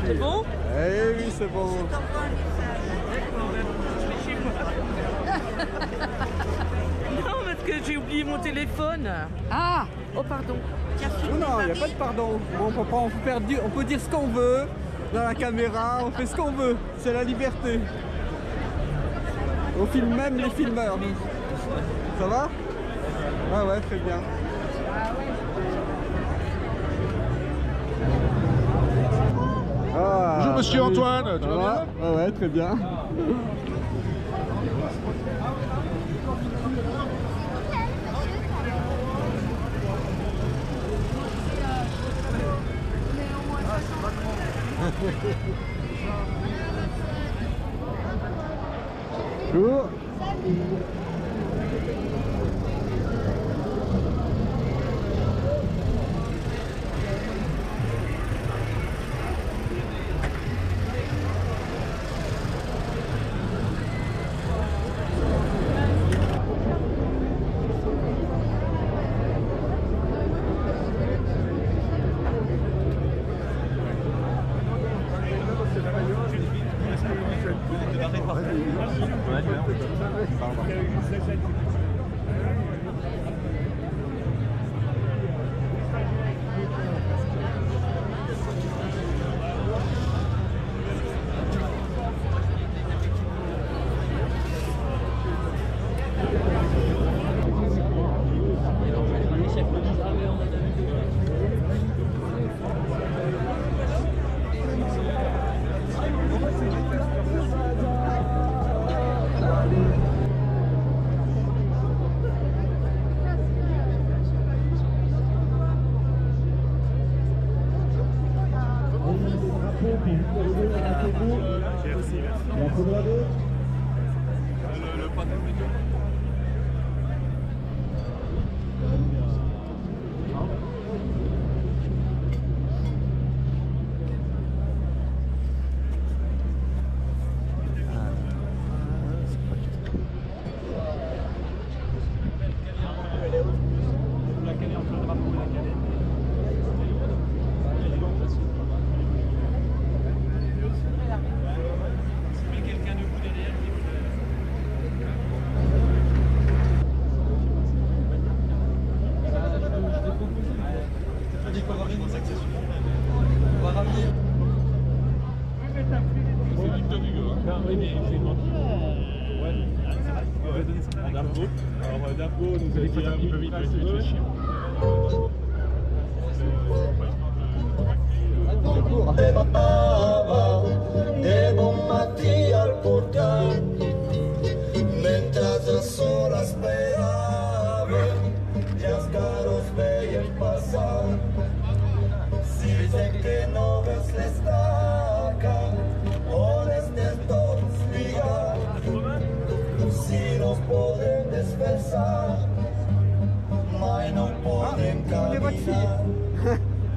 C'est bon? Eh oui, c'est bon. Non, parce que j'ai oublié mon téléphone. Ah! Oh, pardon. Non, il n'y a pas de pardon. On peut dire ce qu'on veut dans la caméra, on fait ce qu'on veut. C'est la liberté. On filme même les filmeurs. Ça va? Ah ouais, très bien. Ah, Bonjour monsieur Antoine, tu vas bien? Ah ouais, très bien. Bonjour.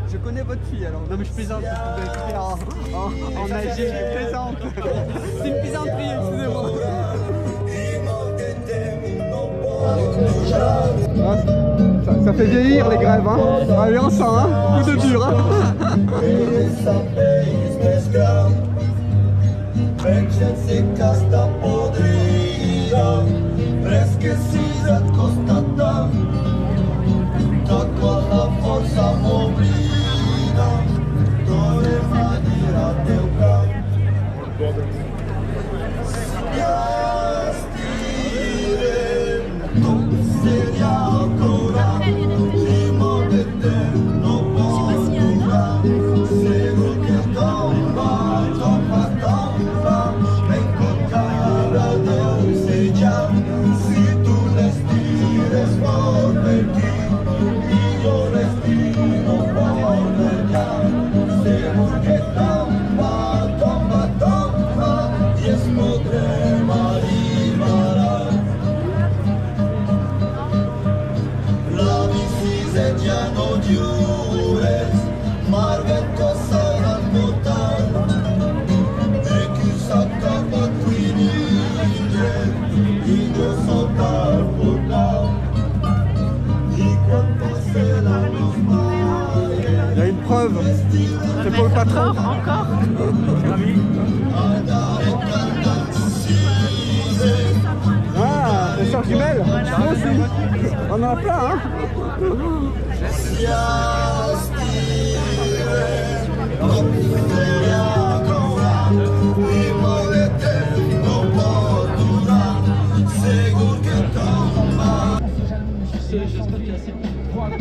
Je connais votre fille alors. Non mais je plaisante parce que vous avez écouté en nager, je plaisante. C'est une plaisanterie, excusez-moi. Ah, ça fait vieillir les grèves, hein. Allez, on sent, hein. Coup de dur, hein. La On en a plein, hein.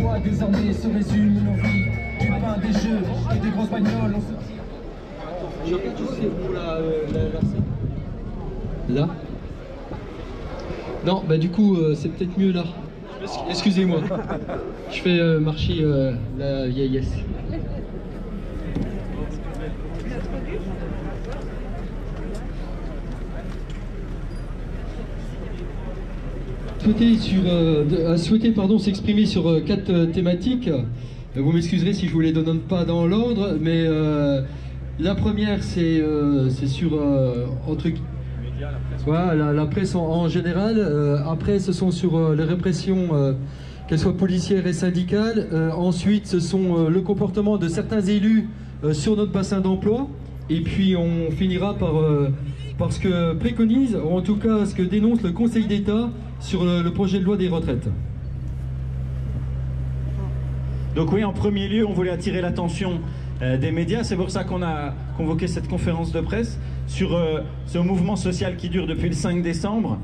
Quoi désormais se résume nos vies, du pain, des jeux et des grosses bagnoles. Je regarde juste pour la là. Non, bah du coup c'est peut-être mieux là. Excusez-moi. Je fais marcher la vieillesse. Souhaiter s'exprimer sur 4 thématiques. Vous m'excuserez si je vous les donne pas dans l'ordre, mais la première c'est sur voilà, la presse en général. Après ce sont sur les répressions, qu'elles soient policières et syndicales. Ensuite ce sont le comportement de certains élus sur notre bassin d'emploi. Et puis on finira par ce que préconise, ou en tout cas ce que dénonce le Conseil d'État sur le projet de loi des retraites. Donc oui, en premier lieu, on voulait attirer l'attention des médias. C'est pour ça qu'on a convoqué cette conférence de presse sur ce mouvement social qui dure depuis le 5 décembre.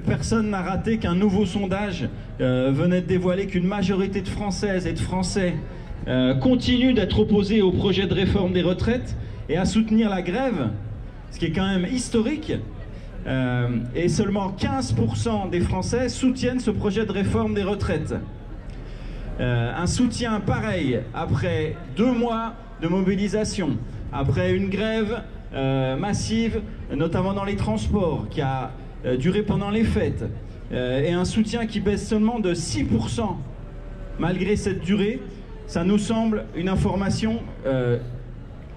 Personne n'a raté qu'un nouveau sondage venait de dévoiler qu'une majorité de Françaises et de Français continuent d'être opposés au projet de réforme des retraites et à soutenir la grève, ce qui est quand même historique. Et seulement 15% des Français soutiennent ce projet de réforme des retraites. Un soutien pareil après 2 mois de mobilisation, après une grève massive, notamment dans les transports, qui a duré pendant les fêtes, et un soutien qui baisse seulement de 6% malgré cette durée, ça nous semble une information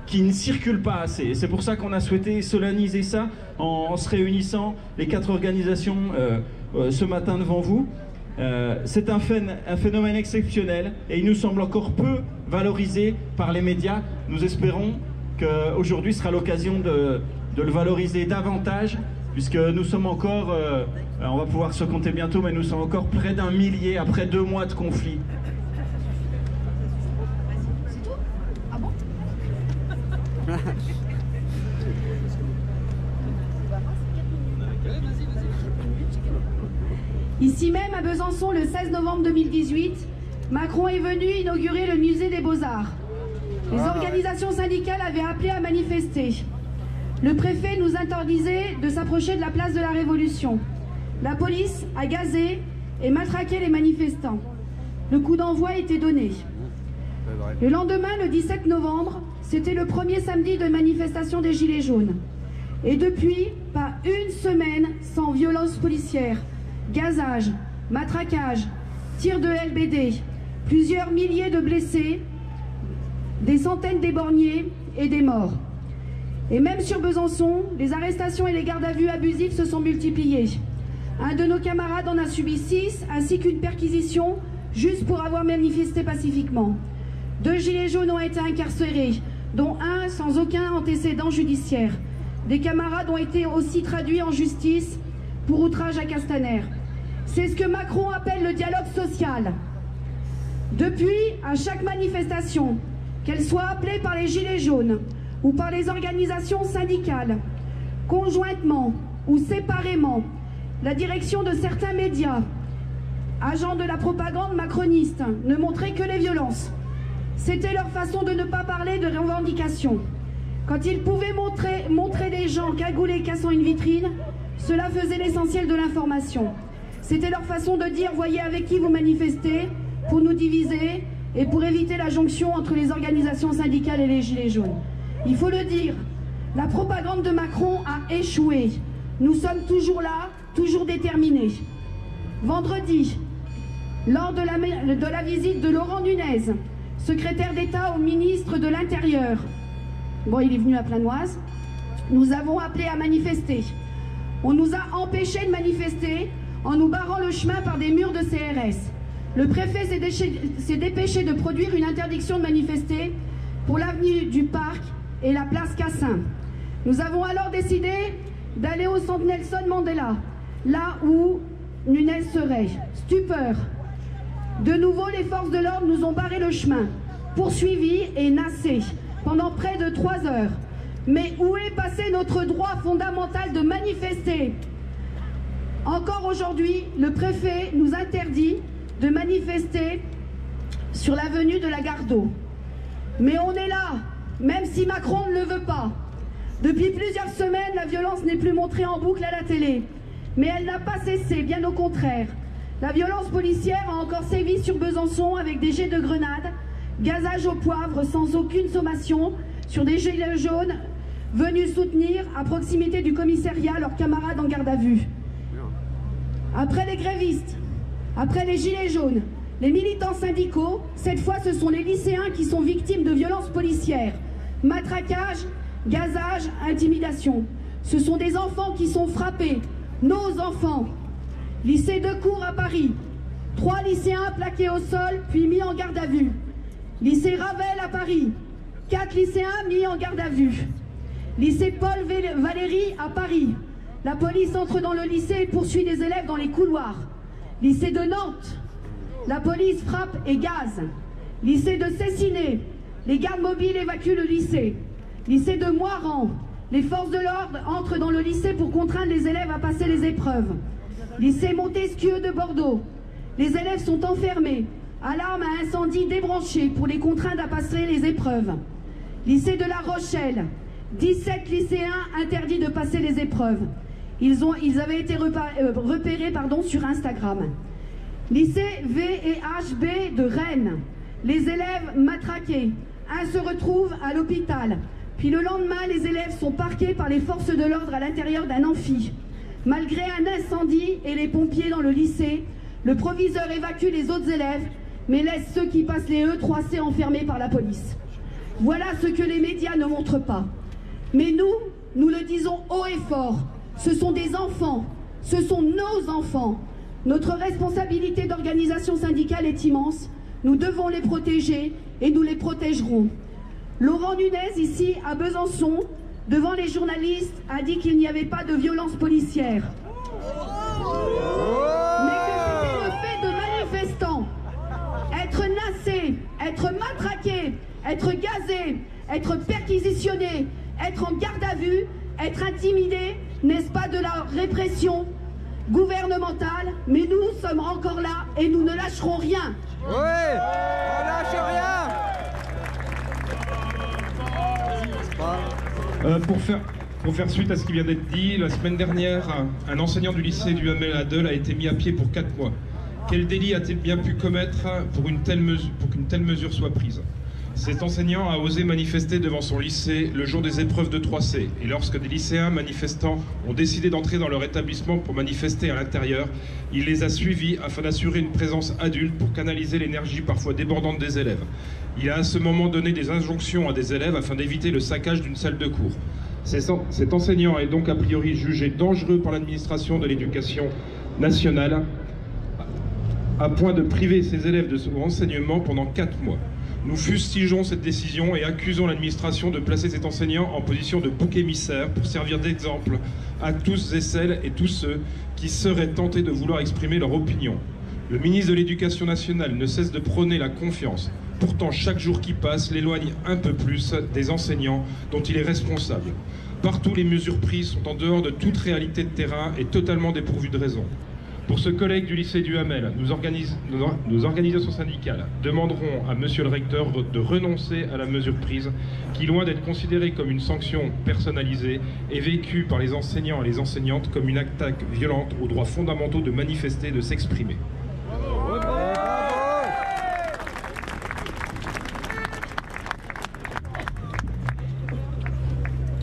qui ne circule pas assez. C'est pour ça qu'on a souhaité solenniser ça en se réunissant, les 4 organisations, ce matin devant vous. C'est un phénomène exceptionnel et il nous semble encore peu valorisé par les médias. Nous espérons qu'aujourd'hui sera l'occasion de le valoriser davantage, puisque nous sommes encore, on va pouvoir se compter bientôt, mais nous sommes encore près d'1 millier après 2 mois de conflit. C'est tout? Ah bon? Ici même à Besançon, le 16 novembre 2018, Macron est venu inaugurer le musée des Beaux-Arts. Les organisations syndicales avaient appelé à manifester. Le préfet nous interdisait de s'approcher de la place de la Révolution. La police a gazé et matraqué les manifestants. Le coup d'envoi était donné. Le lendemain, le 17 novembre, c'était le premier samedi de manifestation des Gilets jaunes. Et depuis, pas une semaine sans violence policière. Gazage, matraquage, tirs de LBD, plusieurs milliers de blessés, des centaines d'éborgnés et des morts. Et même sur Besançon, les arrestations et les gardes à vue abusifs se sont multipliées. Un de nos camarades en a subi 6, ainsi qu'une perquisition, juste pour avoir manifesté pacifiquement. 2 gilets jaunes ont été incarcérés, dont un sans aucun antécédent judiciaire. Des camarades ont été aussi traduits en justice pour outrage à Castaner. C'est ce que Macron appelle le dialogue social. Depuis, à chaque manifestation, qu'elle soit appelée par les Gilets jaunes ou par les organisations syndicales, conjointement ou séparément, la direction de certains médias, agents de la propagande macroniste, ne montrait que les violences. C'était leur façon de ne pas parler de revendications. Quand ils pouvaient montrer des gens cagoulés cassant une vitrine, cela faisait l'essentiel de l'information. C'était leur façon de dire « voyez avec qui vous manifestez » pour nous diviser et pour éviter la jonction entre les organisations syndicales et les Gilets jaunes. Il faut le dire, la propagande de Macron a échoué. Nous sommes toujours là, toujours déterminés. Vendredi, lors de la visite de Laurent Nunez, secrétaire d'État au ministre de l'Intérieur, bon, il est venu à Planoise, nous avons appelé à manifester. On nous a empêchés de manifester en nous barrant le chemin par des murs de CRS. Le préfet s'est dépêché de produire une interdiction de manifester pour l'avenue du Parc et la place Cassin. Nous avons alors décidé d'aller au centre Nelson Mandela, là où Nunez serait. Stupeur. De nouveau, les forces de l'ordre nous ont barré le chemin, poursuivis et nassés pendant près de 3 heures. Mais où est passé notre droit fondamental de manifester? Encore aujourd'hui, le préfet nous interdit de manifester sur l'avenue de la Gare d'Eau. Mais on est là, même si Macron ne le veut pas. Depuis plusieurs semaines, la violence n'est plus montrée en boucle à la télé. Mais elle n'a pas cessé, bien au contraire. La violence policière a encore sévi sur Besançon avec des jets de grenades, gazage au poivre sans aucune sommation sur des gilets jaunes venus soutenir à proximité du commissariat leurs camarades en garde à vue. Après les grévistes, après les gilets jaunes, les militants syndicaux, cette fois ce sont les lycéens qui sont victimes de violences policières, matraquage, gazage, intimidation. Ce sont des enfants qui sont frappés, nos enfants. Lycée de Cours à Paris, 3 lycéens plaqués au sol puis mis en garde à vue. Lycée Ravel à Paris, 4 lycéens mis en garde à vue. Lycée Paul Valéry à Paris, la police entre dans le lycée et poursuit les élèves dans les couloirs. Lycée de Nantes, la police frappe et gaze. Lycée de Cessiné, les gardes mobiles évacuent le lycée. Lycée de Moiran, les forces de l'ordre entrent dans le lycée pour contraindre les élèves à passer les épreuves. Lycée Montesquieu de Bordeaux, les élèves sont enfermés. Alarme à incendie débranchée pour les contraindre à passer les épreuves. Lycée de La Rochelle, 17 lycéens interdits de passer les épreuves. Ils avaient été repérés sur Instagram. Lycée V&HB de Rennes, les élèves matraqués. Un se retrouve à l'hôpital. Puis le lendemain, les élèves sont parqués par les forces de l'ordre à l'intérieur d'un amphi. Malgré un incendie et les pompiers dans le lycée, le proviseur évacue les autres élèves, mais laisse ceux qui passent les E3C enfermés par la police. Voilà ce que les médias ne montrent pas. Mais nous le disons haut et fort, ce sont des enfants, ce sont nos enfants. Notre responsabilité d'organisation syndicale est immense, nous devons les protéger et nous les protégerons. Laurent Nunez, ici à Besançon, devant les journalistes, a dit qu'il n'y avait pas de violence policière. Mais que c'était le fait de manifestants. Être nassés, être matraqués, être gazés, être perquisitionnés, être en garde à vue, être intimidés, n'est-ce pas de la répression gouvernementale? Mais nous sommes encore là et nous ne lâcherons rien. Oui, on lâche rien. Pour faire suite à ce qui vient d'être dit, la semaine dernière, un enseignant du lycée du Hamel à Dole a été mis à pied pour 4 mois. Quel délit a-t-il bien pu commettre pour qu'une telle mesure soit prise? Cet enseignant a osé manifester devant son lycée le jour des épreuves de 3C. Et lorsque des lycéens manifestants ont décidé d'entrer dans leur établissement pour manifester à l'intérieur, il les a suivis afin d'assurer une présence adulte pour canaliser l'énergie parfois débordante des élèves. Il a à ce moment donné des injonctions à des élèves afin d'éviter le saccage d'une salle de cours. Cet enseignant est donc a priori jugé dangereux par l'administration de l'éducation nationale à point de priver ses élèves de son enseignement pendant 4 mois. Nous fustigeons cette décision et accusons l'administration de placer cet enseignant en position de bouc émissaire pour servir d'exemple à tous et celles et tous ceux qui seraient tentés de vouloir exprimer leur opinion. Le ministre de l'Éducation nationale ne cesse de prôner la confiance. Pourtant, chaque jour qui passe l'éloigne un peu plus des enseignants dont il est responsable. Partout, les mesures prises sont en dehors de toute réalité de terrain et totalement dépourvues de raison. Pour ce collègue du lycée du Hamel, nos organisations syndicales demanderont à monsieur le recteur de renoncer à la mesure prise, qui, loin d'être considérée comme une sanction personnalisée, est vécue par les enseignants et les enseignantes comme une attaque violente aux droits fondamentaux de manifester et de s'exprimer.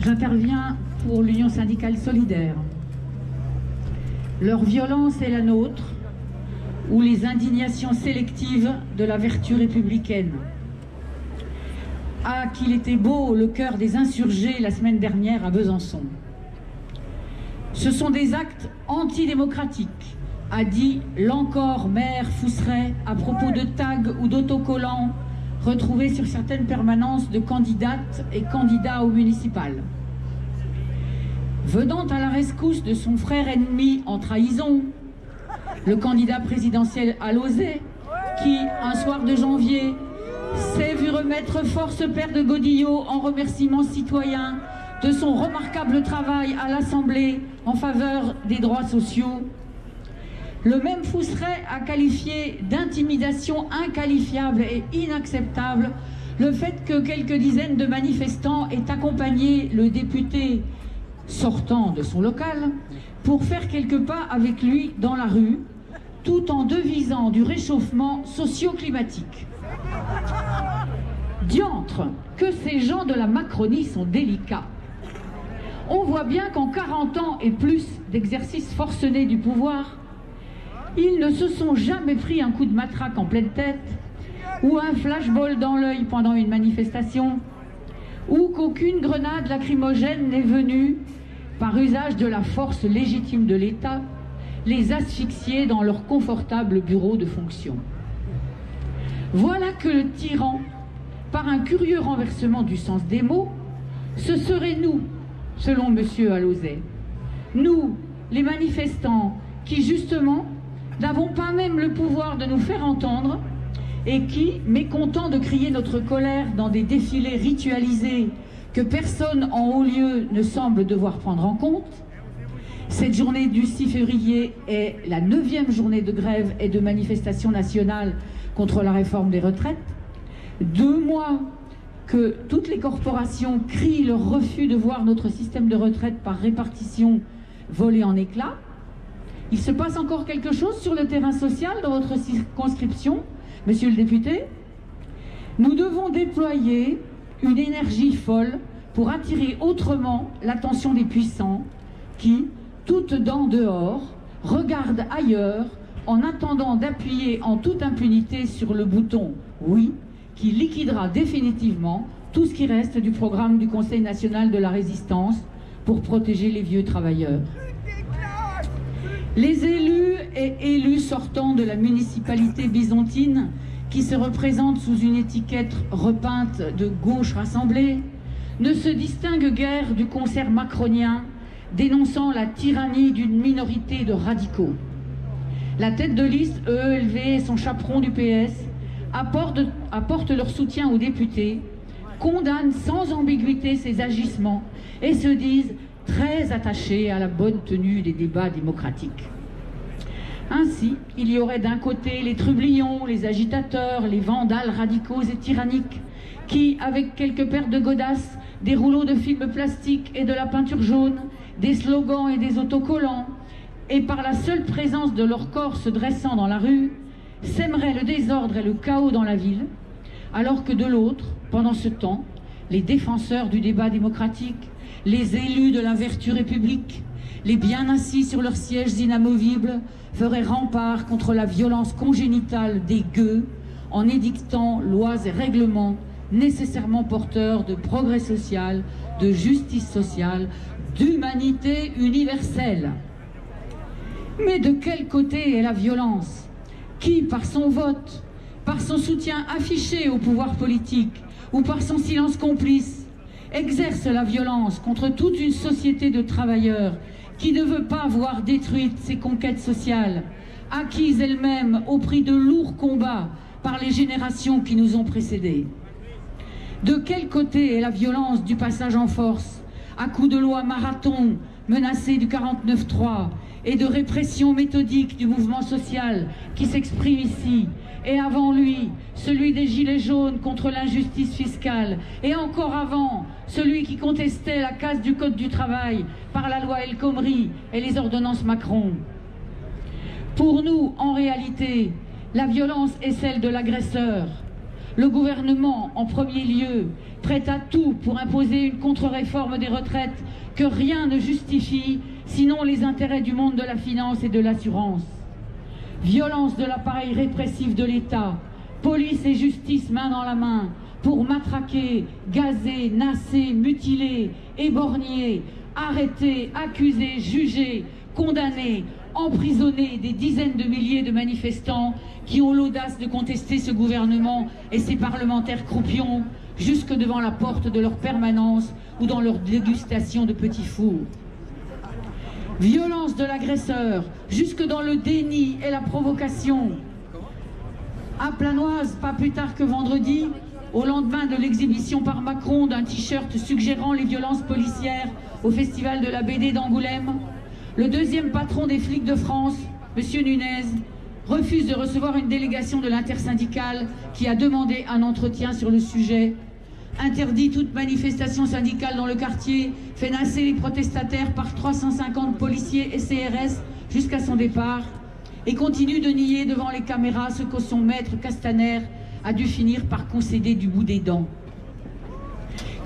J'interviens pour l'Union syndicale solidaire. Leur violence est la nôtre, ou les indignations sélectives de la vertu républicaine. Ah, qu'il était beau le cœur des insurgés la semaine dernière à Besançon. Ce sont des actes antidémocratiques, a dit l'encore maire Fousseret à propos de tags ou d'autocollants retrouvés sur certaines permanences de candidates et candidats au municipal. Venant à la rescousse de son frère ennemi en trahison, le candidat présidentiel Alauzet, qui, un soir de janvier, s'est vu remettre force père de Godillot en remerciement citoyen de son remarquable travail à l'Assemblée en faveur des droits sociaux. Le même Fousseret a qualifié d'intimidation inqualifiable et inacceptable le fait que quelques dizaines de manifestants aient accompagné le député sortant de son local pour faire quelques pas avec lui dans la rue, tout en devisant du réchauffement socio-climatique. Diantre, que ces gens de la Macronie sont délicats. On voit bien qu'en 40 ans et plus d'exercice forcené du pouvoir, ils ne se sont jamais pris un coup de matraque en pleine tête, ou un flashball dans l'œil pendant une manifestation, ou qu'aucune grenade lacrymogène n'est venue, par usage de la force légitime de l'État, les asphyxier dans leur confortable bureau de fonction. Voilà que le tyran, par un curieux renversement du sens des mots, ce serait nous, selon M. Alauzet. Nous, les manifestants, qui justement n'avons pas même le pouvoir de nous faire entendre et qui, mécontents de crier notre colère dans des défilés ritualisés que personne en haut lieu ne semble devoir prendre en compte, cette journée du 6 février est la 9e journée de grève et de manifestation nationale contre la réforme des retraites, 2 mois que toutes les corporations crient leur refus de voir notre système de retraite par répartition voler en éclats. Il se passe encore quelque chose sur le terrain social dans votre circonscription, monsieur le député? Nous devons déployer une énergie folle pour attirer autrement l'attention des puissants qui, toutes dents dehors, regardent ailleurs en attendant d'appuyer en toute impunité sur le bouton « Oui » qui liquidera définitivement tout ce qui reste du programme du Conseil national de la résistance pour protéger les vieux travailleurs. Les élus et élus sortants de la municipalité byzantine qui se représentent sous une étiquette repeinte de gauche rassemblée ne se distinguent guère du concert macronien dénonçant la tyrannie d'une minorité de radicaux. La tête de liste EELV et son chaperon du PS apportent leur soutien aux députés, condamnent sans ambiguïté ces agissements et se disent très attachés à la bonne tenue des débats démocratiques. Ainsi, il y aurait d'un côté les trublions, les agitateurs, les vandales radicaux et tyranniques qui, avec quelques paires de godasses, des rouleaux de film plastique et de la peinture jaune, des slogans et des autocollants, et par la seule présence de leur corps se dressant dans la rue, sèmeraient le désordre et le chaos dans la ville, alors que de l'autre, pendant ce temps, les défenseurs du débat démocratique, les élus de la vertu république, les bien assis sur leurs sièges inamovibles, feraient rempart contre la violence congénitale des gueux en édictant lois et règlements nécessairement porteurs de progrès social, de justice sociale, d'humanité universelle. Mais de quel côté est la violence? Qui, par son vote, par son soutien affiché au pouvoir politique ou par son silence complice, exerce la violence contre toute une société de travailleurs qui ne veut pas voir détruites ses conquêtes sociales, acquises elles-mêmes au prix de lourds combats par les générations qui nous ont précédés? De quel côté est la violence du passage en force, à coups de loi marathon menacée du 49.3 et de répression méthodique du mouvement social qui s'exprime ici, et avant lui, celui des Gilets jaunes contre l'injustice fiscale, et encore avant, celui qui contestait la casse du Code du travail par la loi El Khomri et les ordonnances Macron? Pour nous, en réalité, la violence est celle de l'agresseur. Le gouvernement, en premier lieu, prête à tout pour imposer une contre-réforme des retraites que rien ne justifie, sinon les intérêts du monde de la finance et de l'assurance. Violence de l'appareil répressif de l'État, police et justice main dans la main, pour matraquer, gazer, nasser, mutiler, éborgner, arrêter, accuser, juger, condamner, emprisonner des dizaines de milliers de manifestants qui ont l'audace de contester ce gouvernement et ses parlementaires croupions jusque devant la porte de leur permanence ou dans leur dégustation de petits fours. violence de l'agresseur, jusque dans le déni et la provocation. À Planoise, pas plus tard que vendredi, au lendemain de l'exhibition par Macron d'un t-shirt suggérant les violences policières au Festival de la BD d'Angoulême, le deuxième patron des flics de France, M. Nunez, refuse de recevoir une délégation de l'intersyndicale qui a demandé un entretien sur le sujet, interdit toute manifestation syndicale dans le quartier, fait nasser les protestataires par 350 policiers et CRS jusqu'à son départ, et continue de nier devant les caméras ce que son maître Castaner a dû finir par concéder du bout des dents.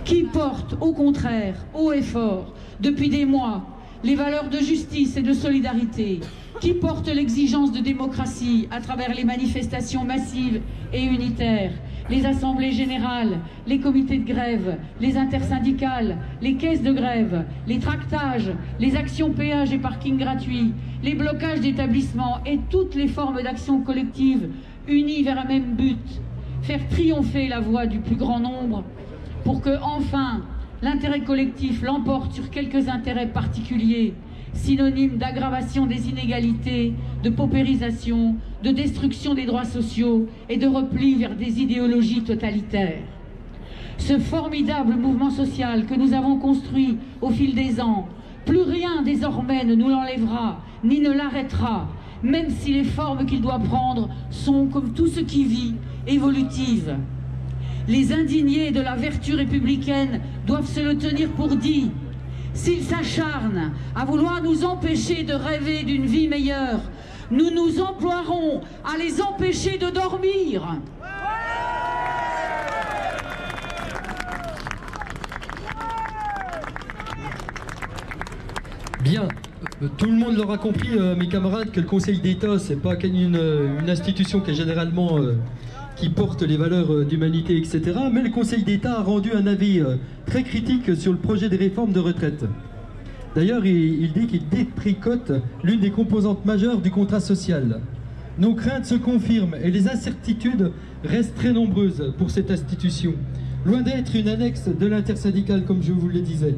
Qui porte, au contraire, haut et fort, depuis des mois, les valeurs de justice et de solidarité, qui porte l'exigence de démocratie à travers les manifestations massives et unitaires, les assemblées générales, les comités de grève, les intersyndicales, les caisses de grève, les tractages, les actions péages et parkings gratuits, les blocages d'établissements et toutes les formes d'action collective unies vers un même but, faire triompher la voix du plus grand nombre pour que, enfin, l'intérêt collectif l'emporte sur quelques intérêts particuliers, synonyme d'aggravation des inégalités, de paupérisation, de destruction des droits sociaux et de repli vers des idéologies totalitaires. Ce formidable mouvement social que nous avons construit au fil des ans, plus rien désormais ne nous l'enlèvera, ni ne l'arrêtera, même si les formes qu'il doit prendre sont, comme tout ce qui vit, évolutives. Les indignés de la vertu républicaine doivent se le tenir pour dit. S'ils s'acharnent à vouloir nous empêcher de rêver d'une vie meilleure, nous nous emploierons à les empêcher de dormir. Bien, tout le monde l'aura compris, mes camarades, que le Conseil d'État, c'est pas une institution qui est généralement qui porte les valeurs d'humanité, etc. Mais le Conseil d'État a rendu un avis très critique sur le projet des réformes de retraite. D'ailleurs, il dit qu'il détricote l'une des composantes majeures du contrat social. Nos craintes se confirment et les incertitudes restent très nombreuses pour cette institution, loin d'être une annexe de l'intersyndicale, comme je vous le disais.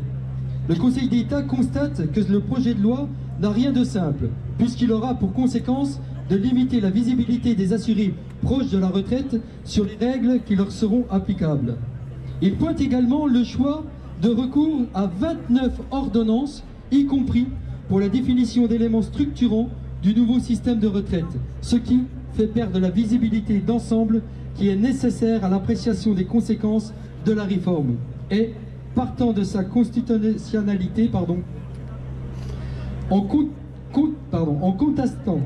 Le Conseil d'État constate que le projet de loi n'a rien de simple, puisqu'il aura pour conséquence de limiter la visibilité des assurés proches de la retraite sur les règles qui leur seront applicables. Il pointe également le choix de recours à 29 ordonnances, y compris pour la définition d'éléments structurants du nouveau système de retraite, ce qui fait perdre la visibilité d'ensemble qui est nécessaire à l'appréciation des conséquences de la réforme. Et, partant de sa constitutionnalité, en contestant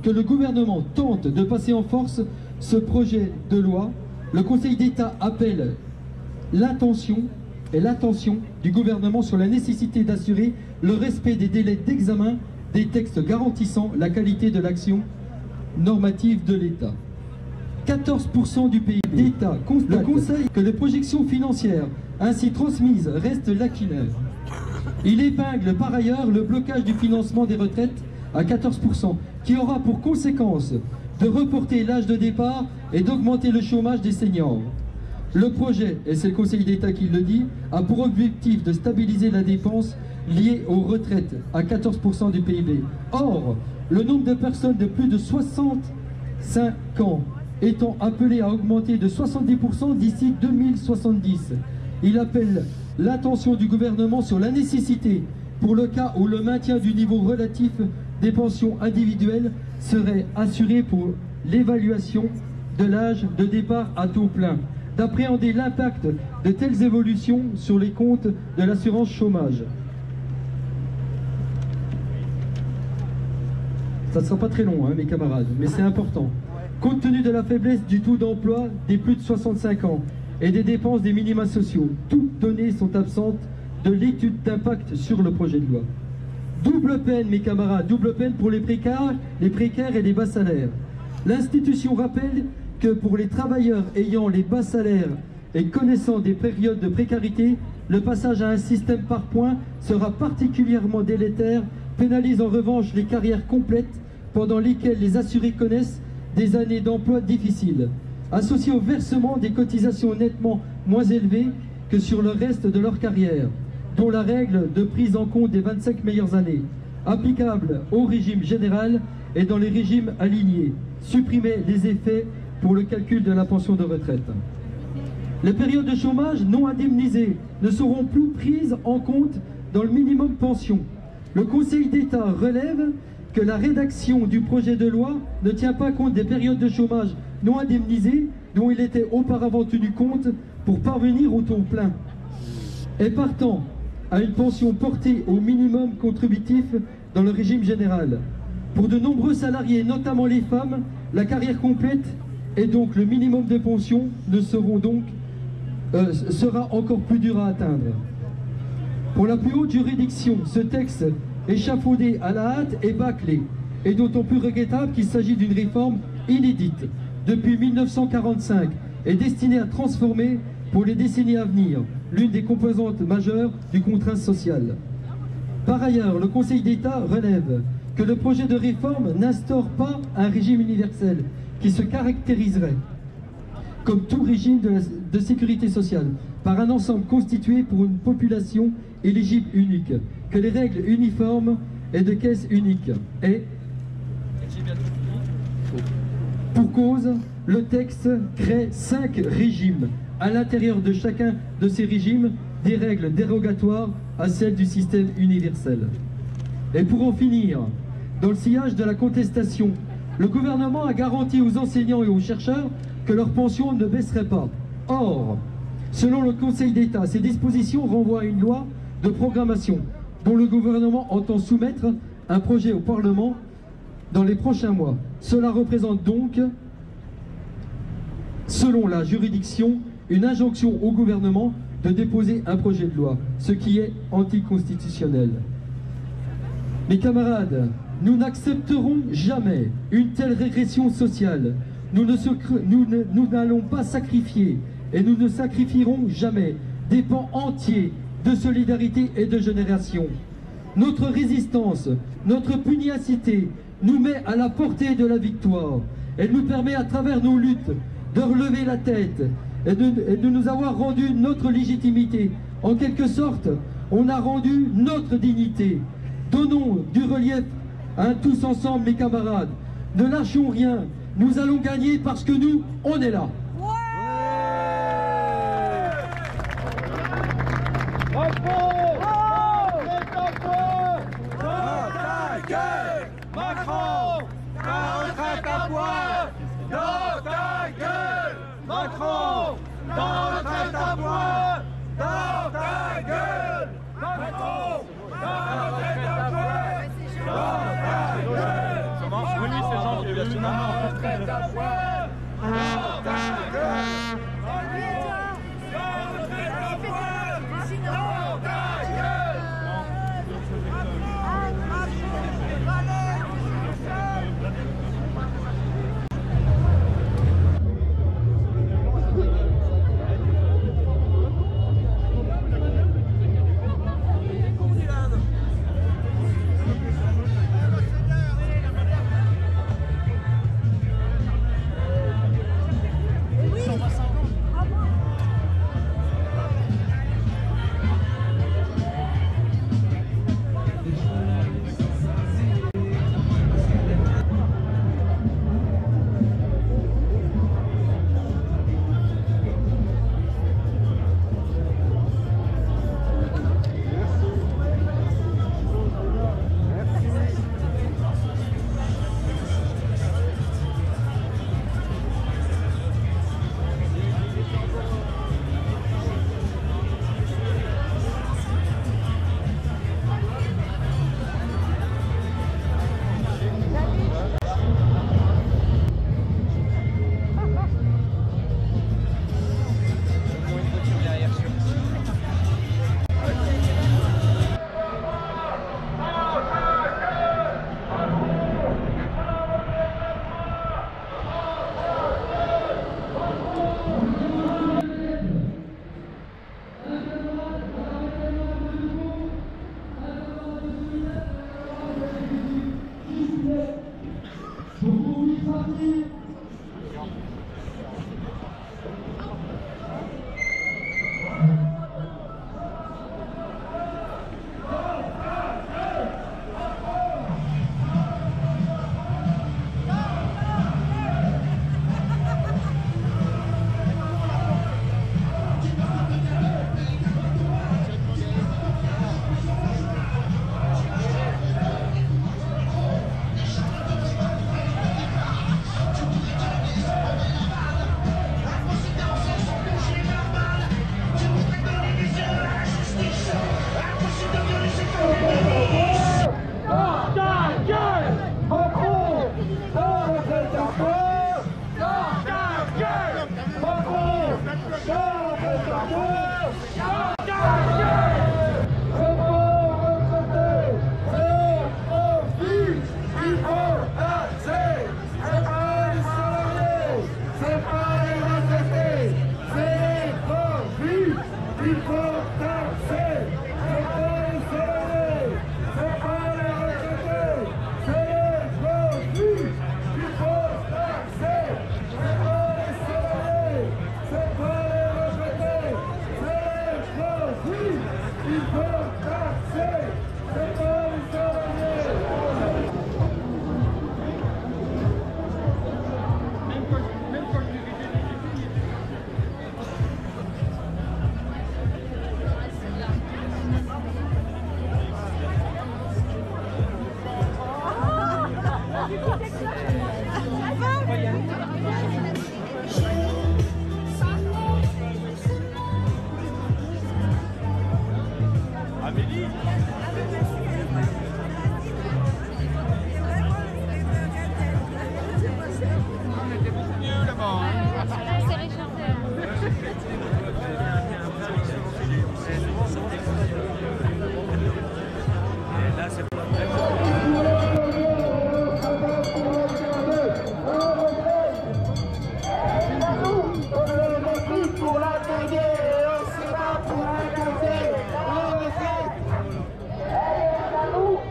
que le gouvernement tente de passer en force ce projet de loi, le Conseil d'État appelle l'attention du gouvernement sur la nécessité d'assurer le respect des délais d'examen des textes garantissant la qualité de l'action normative de l'État. 14% du PIB d'État constate le Conseil que les projections financières ainsi transmises restent lacunaires. Il épingle par ailleurs le blocage du financement des retraites à 14%, qui aura pour conséquence de reporter l'âge de départ et d'augmenter le chômage des seniors. Le projet, et c'est le Conseil d'État qui le dit, a pour objectif de stabiliser la dépense liée aux retraites à 14% du PIB. Or, le nombre de personnes de plus de 65 ans étant appelé à augmenter de 70% d'ici 2070, il appelle l'attention du gouvernement sur la nécessité, pour le cas où le maintien du niveau relatif des pensions individuelles serait assuré pour l'évaluation de l'âge de départ à taux plein, d'appréhender l'impact de telles évolutions sur les comptes de l'assurance chômage. Ça ne sera pas très long, hein, mes camarades, mais c'est important. Compte tenu de la faiblesse du taux d'emploi des plus de 65 ans et des dépenses des minima sociaux, toutes données sont absentes de l'étude d'impact sur le projet de loi. Double peine, mes camarades, double peine pour les précaires et les bas salaires. L'institution rappelle que pour les travailleurs ayant les bas salaires et connaissant des périodes de précarité, le passage à un système par points sera particulièrement délétère, pénalise en revanche les carrières complètes pendant lesquelles les assurés connaissent des années d'emploi difficiles, associées au versement des cotisations nettement moins élevées que sur le reste de leur carrière. dont la règle de prise en compte des 25 meilleures années, applicable au régime général et dans les régimes alignés, supprimer les effets pour le calcul de la pension de retraite. Les périodes de chômage non indemnisées ne seront plus prises en compte dans le minimum pension. Le Conseil d'État relève que la rédaction du projet de loi ne tient pas compte des périodes de chômage non indemnisées dont il était auparavant tenu compte pour parvenir au taux plein. Et partant à une pension portée au minimum contributif dans le régime général. Pour de nombreux salariés, notamment les femmes, la carrière complète et donc le minimum de pension sera encore plus dur à atteindre. Pour la plus haute juridiction, ce texte échafaudé à la hâte est bâclé, et d'autant plus regrettable qu'il s'agit d'une réforme inédite depuis 1945 et destinée à transformer pour les décennies à venir l'une des composantes majeures du contrat social. Par ailleurs, le Conseil d'État relève que le projet de réforme n'instaure pas un régime universel qui se caractériserait, comme tout régime de sécurité sociale, par un ensemble constitué pour une population éligible unique, que les règles uniformes et de caisse unique. Et, pour cause, le texte crée 5 régimes. À l'intérieur de chacun de ces régimes, des règles dérogatoires à celles du système universel. Et pour en finir, dans le sillage de la contestation, le gouvernement a garanti aux enseignants et aux chercheurs que leur pension ne baisserait pas. Or, selon le Conseil d'État, ces dispositions renvoient à une loi de programmation dont le gouvernement entend soumettre un projet au Parlement dans les prochains mois. Cela représente donc, selon la juridiction, une injonction au gouvernement de déposer un projet de loi, ce qui est anticonstitutionnel. Mes camarades, nous n'accepterons jamais une telle régression sociale. Nous n'allons pas sacrifier et nous ne sacrifierons jamais des pans entiers de solidarité et de génération. Notre résistance, notre pugnacité nous met à la portée de la victoire. Elle nous permet à travers nos luttes de relever la tête et de nous avoir rendu notre légitimité. En quelque sorte, on a rendu notre dignité. Donnons du relief à tous ensemble, mes camarades. Ne lâchons rien. Nous allons gagner parce que nous, on est là. Macron, ta retraite à poil, dans ta gueule. Macron, ta retraite à poil, dans ta gueule. Macron, ta retraite à poil, dans ta gueule. Comment? Oui, c'est Jean qui est venu. Ta retraite à poil, dans ta gueule.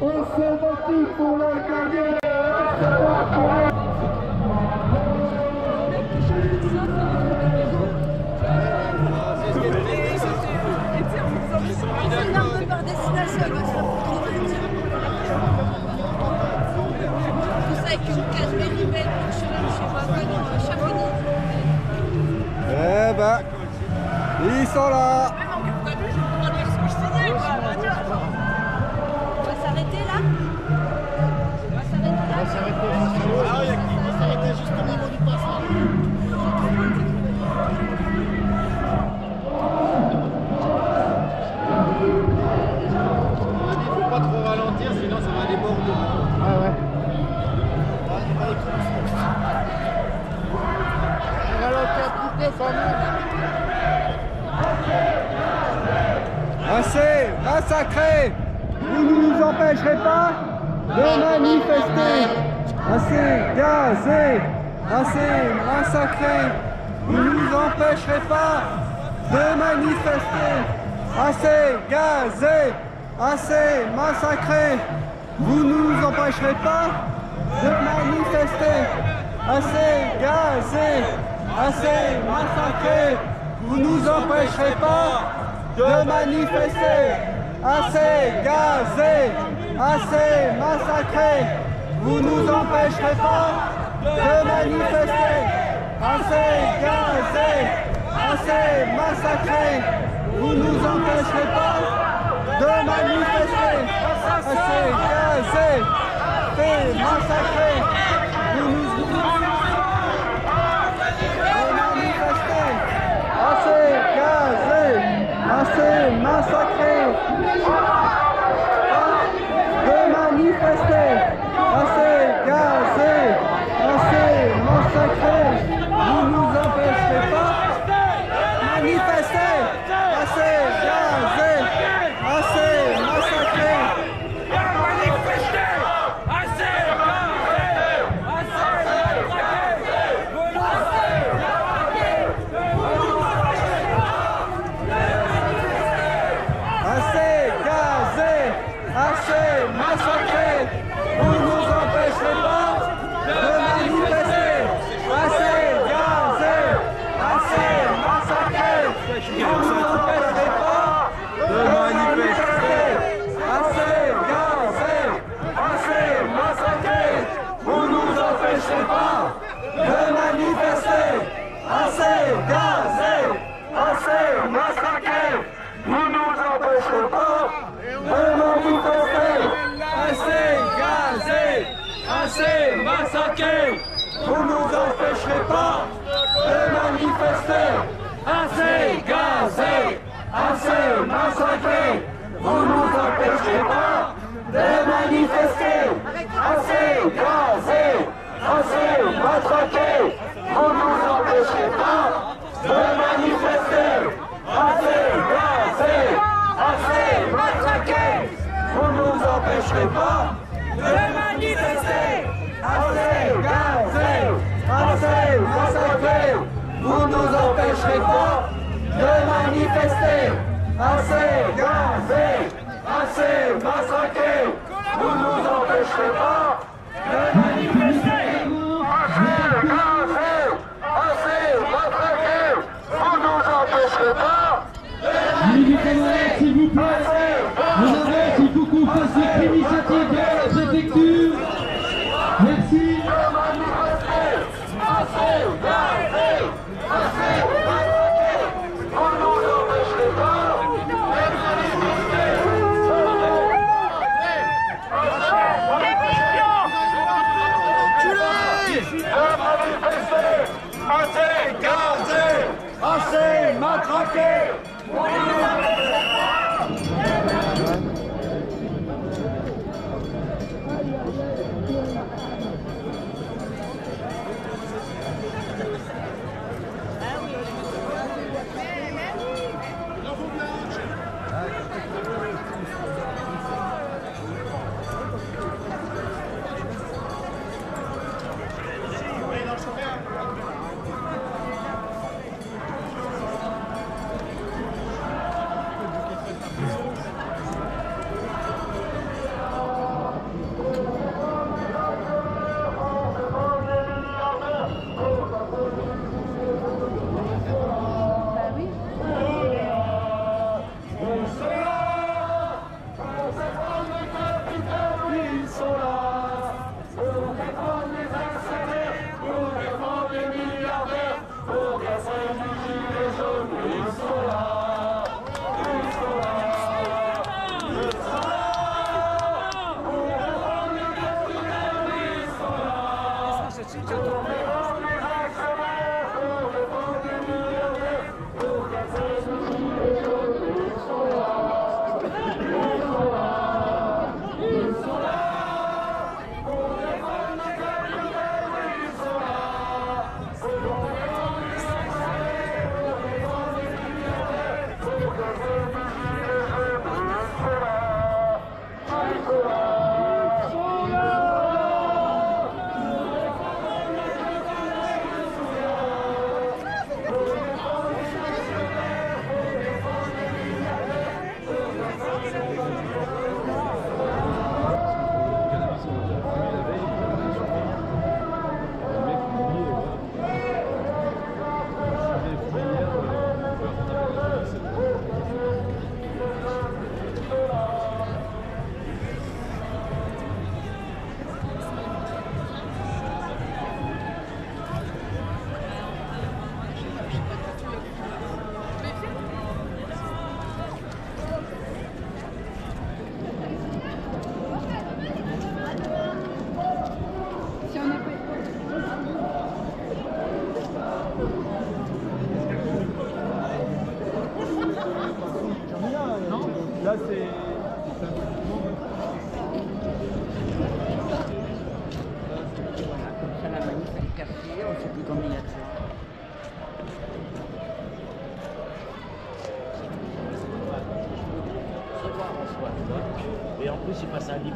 On s'est battu pour la gagner. C'est un peu par destination, tout ça avec une cage Méribel pour chez moi, dans Chamonix. Eh ben, ils sont là. On va s'arrêter là. On va s'arrêter juste au niveau du passage. Il faut pas trop ralentir, sinon ça va déborder. Ah ouais. Ralentir un petit peu quand même. Assez massacré. Vous ne nous empêcherez pas de manifester. Assez gazé. Assez massacré. Vous ne nous empêcherez pas de manifester. Assez gazé. Assez massacré. Vous ne nous empêcherez pas de manifester. Assez gazé. Assez massacré. Vous ne nous empêcherez pas de manifester. Assez gazé. Assez massacré. Vous ne nous empêcherez pas de manifester. Assez gazé. Assez massacré. Vous ne nous empêcherez pas de manifester. Assez gazé. Fait massacré. Vous nous manifester. Assez gazé. Assez massacré. De manifester. Assez gazé. Assez massacré. Vous nous empêcherez pas de manifester. Assez gazé. Assez massacré. Assez gazé, assez massacré, vous nous empêcherez pas de manifester. Assez gazé, assez massacré, vous nous empêcherez pas de manifester. Assez gazé, assez massacré, vous nous empêcherez pas de manifester. Assez gazé, assez massacré. Vous nous empêcherez pas de manifester. Assez gazé, assez massacré. Vous nous empêcherez pas de manifester. Assez gazé, assez massacré. Vous nous empêcherez pas de manifester. Assez gazé, assez massacré. Vous nous empêcherez pas de manifester. Assez gazé, assez matraqué, vous nous empêcherez pas de manifester. Assez gazé, assez massacré, vous nous empêcherez pas de manifester. Assez gazé, assez massacré, vous nous empêcherez pas de manifester. Assez gazé, assez matraqué, vous nous empêcherez pas. S'il vous plaît, on avance, il faut qu'on fasse une initiative de la préfecture. Merci. Assez gazé, assez matraqué.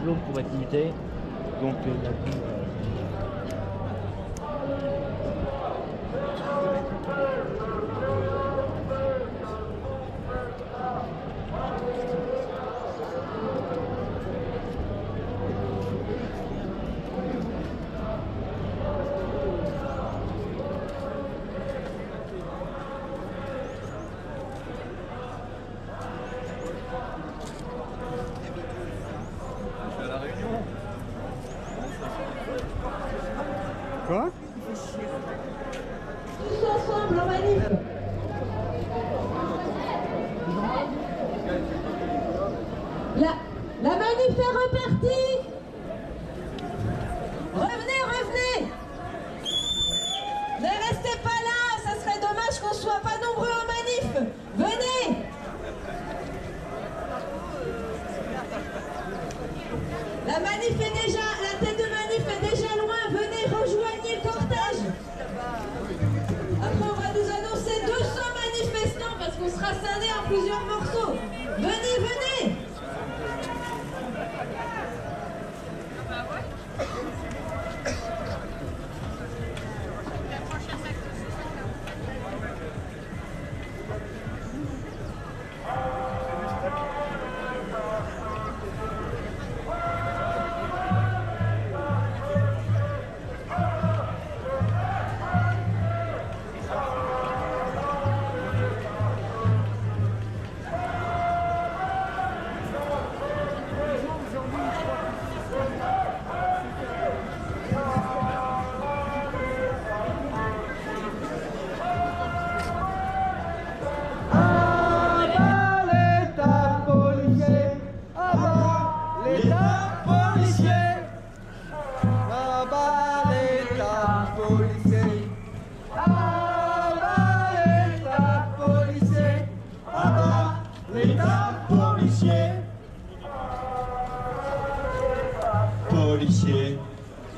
diplôme pour être limité. Donc il a pu, Quoi? Tous ensemble en manif. La manif est repartie. Revenez, revenez. Ne restez pas là, ça serait dommage qu'on soit pas nombreux en manif. Venez. La manif est déjà, la tête de manif est déjà loin. Venez, rejoignez le cortège. Après, on va nous annoncer 200 manifestants parce qu'on sera scindés en plusieurs morceaux. Venez, venez. Policier,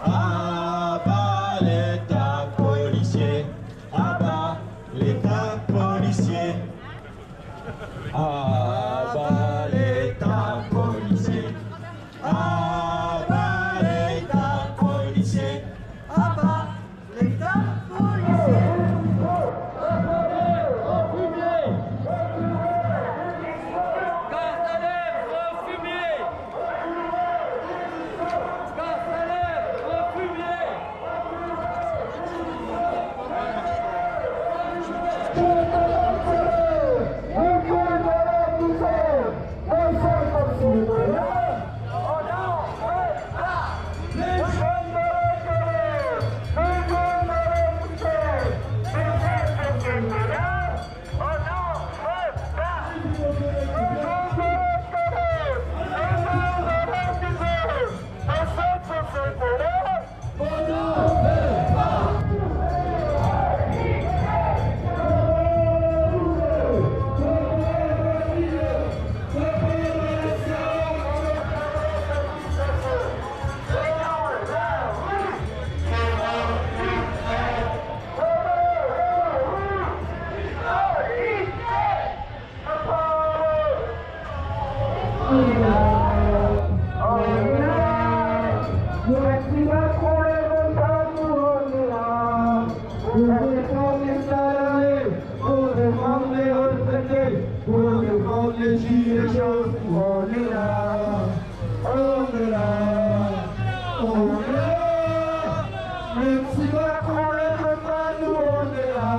à bas l'État policier, à bas l'État policier, à bas l'État policier, à bas l'État policier, à bas l'État policier. Les gilets jaunes, on est là, on est là, on est là. Même si Macron ne veut pas, nous on est là.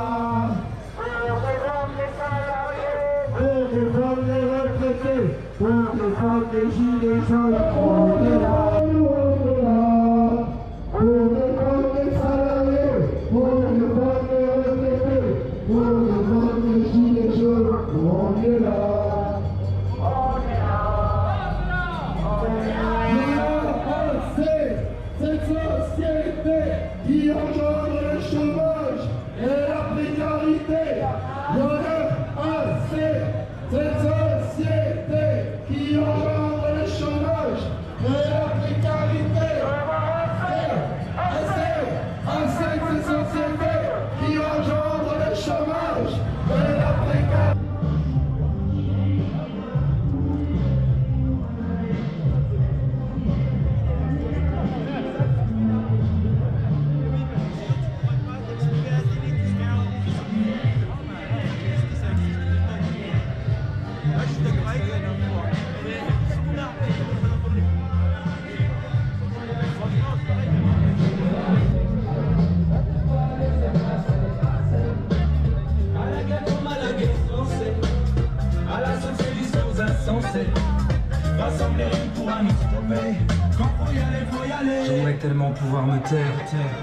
Pour défendre les salariés, pour défendre les retraités, pour défendre les gilets jaunes, on est là, nous on est là. J'aimerais tellement pouvoir me taire,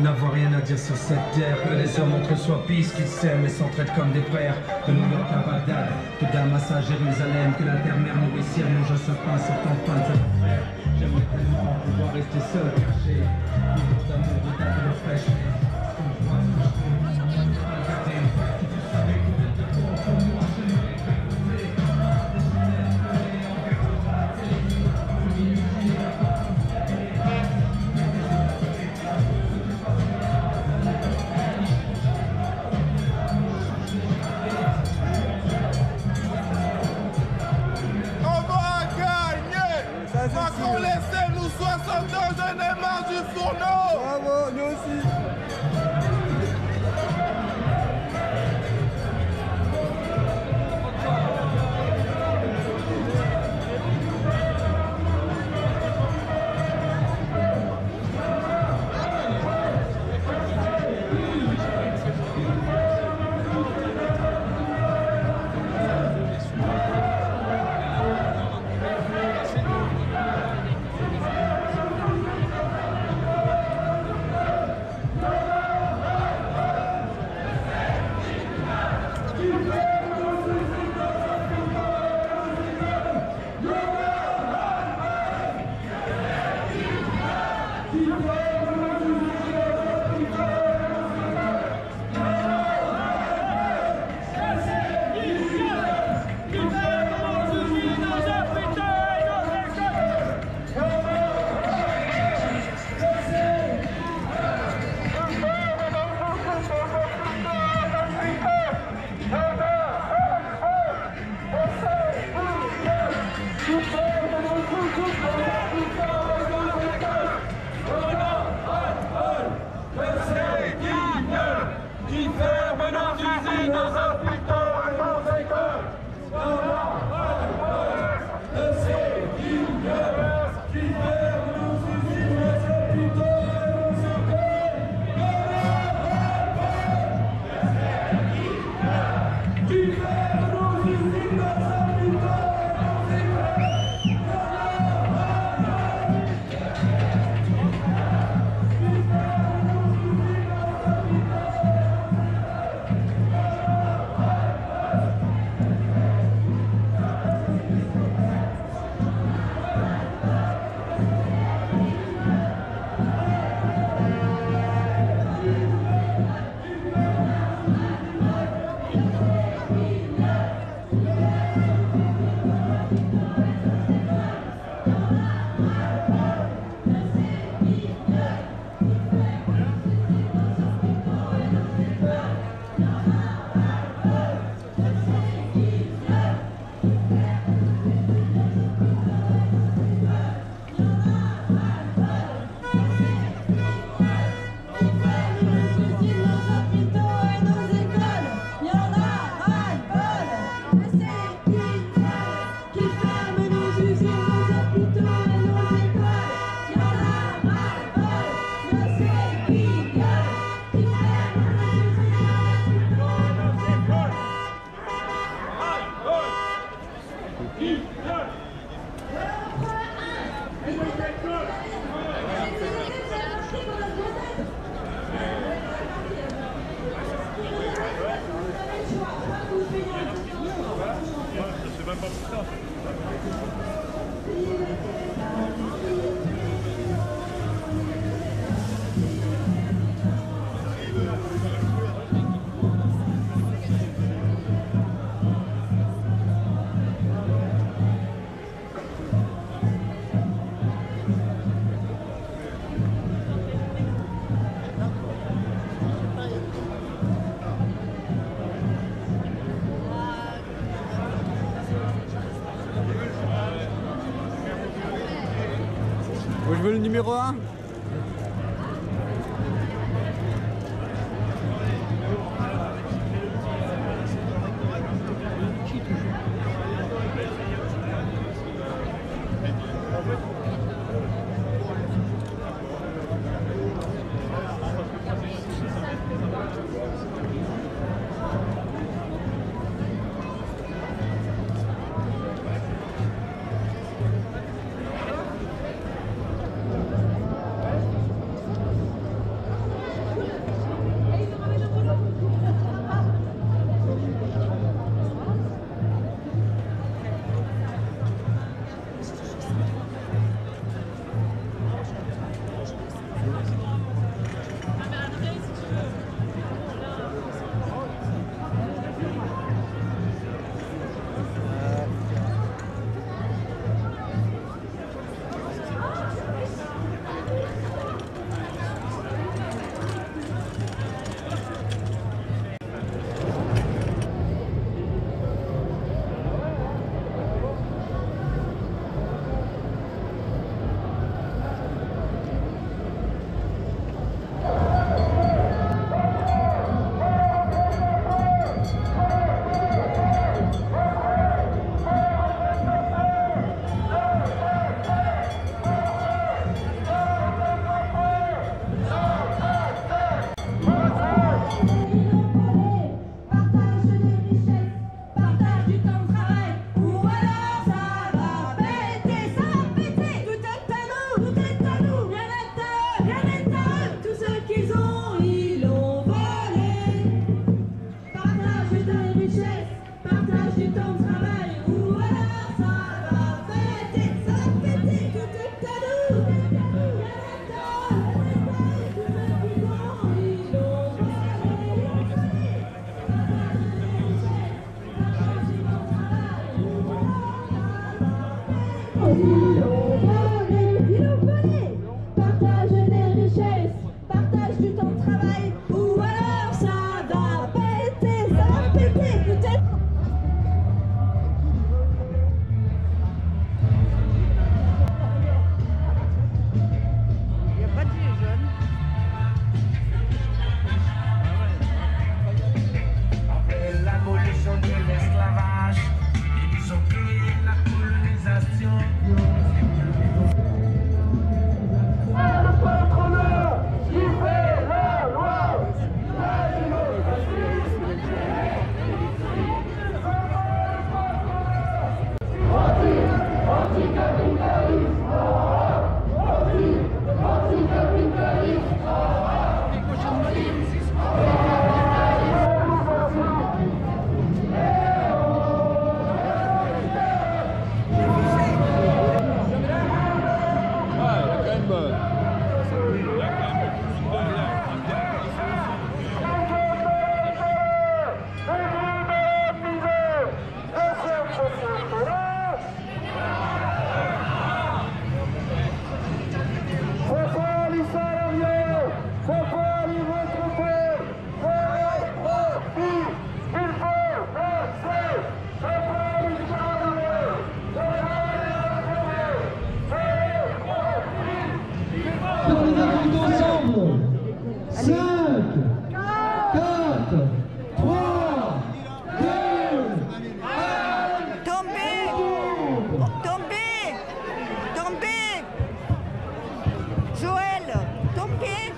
n'avoir rien à dire sur cette terre. Que les hommes entre soi pissent, qu'ils s'aiment et s'entraident comme des frères. De New York à Bagdad, de Damas à Jérusalem. Que la terre-mère nourricière mange ce pain sur ton pain de frère. J'aimerais tellement pouvoir rester seul, caché. Vivre d'amour, de date de fraîche. Macron, laissez-nous 60 ans, je n'ai marre du fourneau. Bravo, nous aussi. Je veux le numéro 1. calme. Ensemble. 5, 4, 3, 2, 1. Tombez! Tombez! Tombez! Joël, tombez!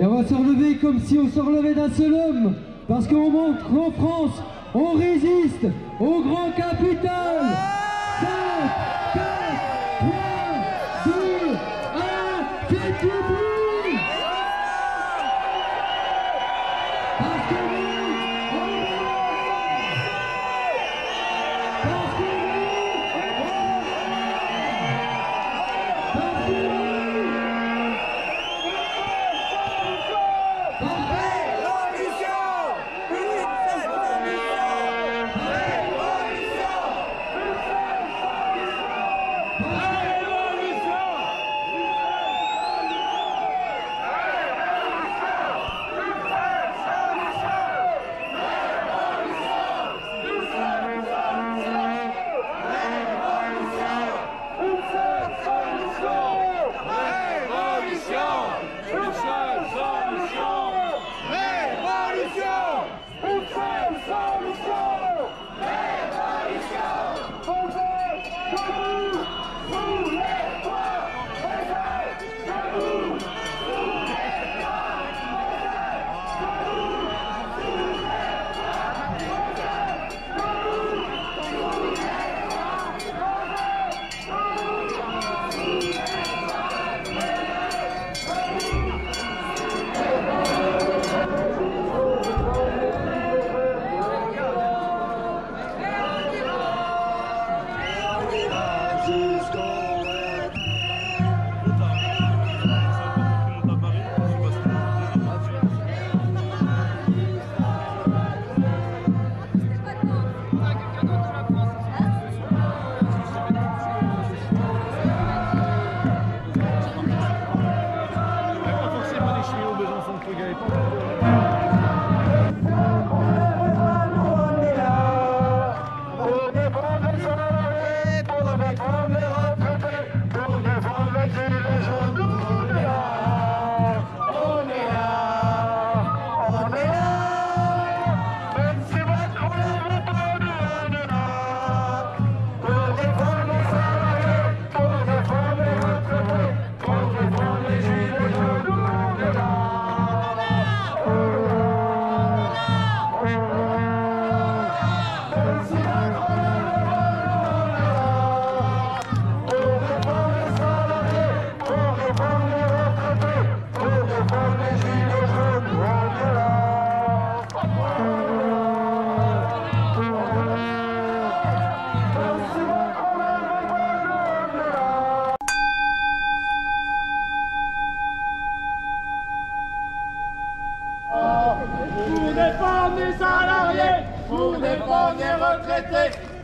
Et on va se relever comme si on se relevait d'un seul homme, parce qu'on montre qu'en France, on résiste au grand capital. 5, 4, 3, 2, 1, faites du bruit. Parce que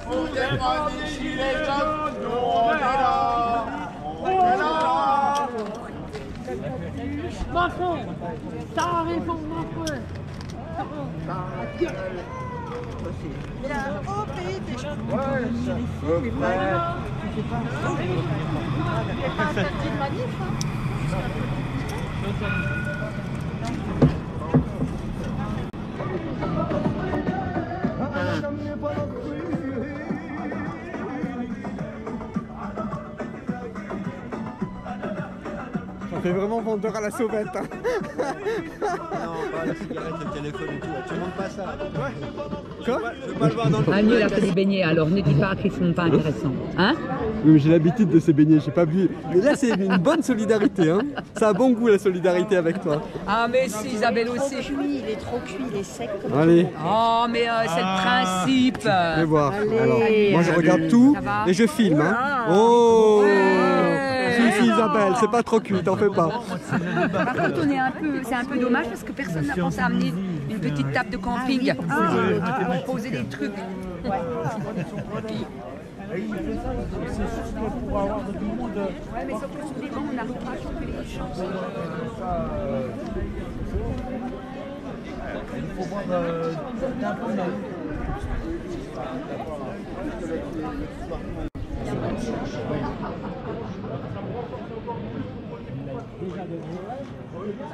Pour défendre les gilets jaunes, nous on est là. On est là. Macron, t'as raison, Macron. Il y a un haut pays des gens. Ouais, C'est pas interdit de manif, hein. fait vraiment vendeur à la sauvette. Hein. Non, pas la cigarette, le téléphone et tout. Tu montes pas ça. Quoi? Je veux pas le voir dans le Agnès a fait des beignets, alors ne dis pas qu'ils sont pas intéressants. Hein? Oui, mais j'ai l'habitude de ces beignets, j'ai pas bu. Mais là, c'est une bonne solidarité. Hein. Ça a bon goût la solidarité avec toi. Ah, mais si, Isabelle aussi. Il est trop cuit, il est sec comme Allez. Oh, mais c'est le principe. Je vais voir. Allez. Alors, moi, je regarde tout et je filme. Hein. Oh si, Isabelle, c'est pas trop cuit, t'en fais pas. Par contre, c'est un peu dommage parce que personne n'a pensé à amener une petite table de camping pour poser des trucs. Ouais, mais sauf que sur les bancs, on n'arrive pas à choper les chances. Il faut voir d'un peu mal.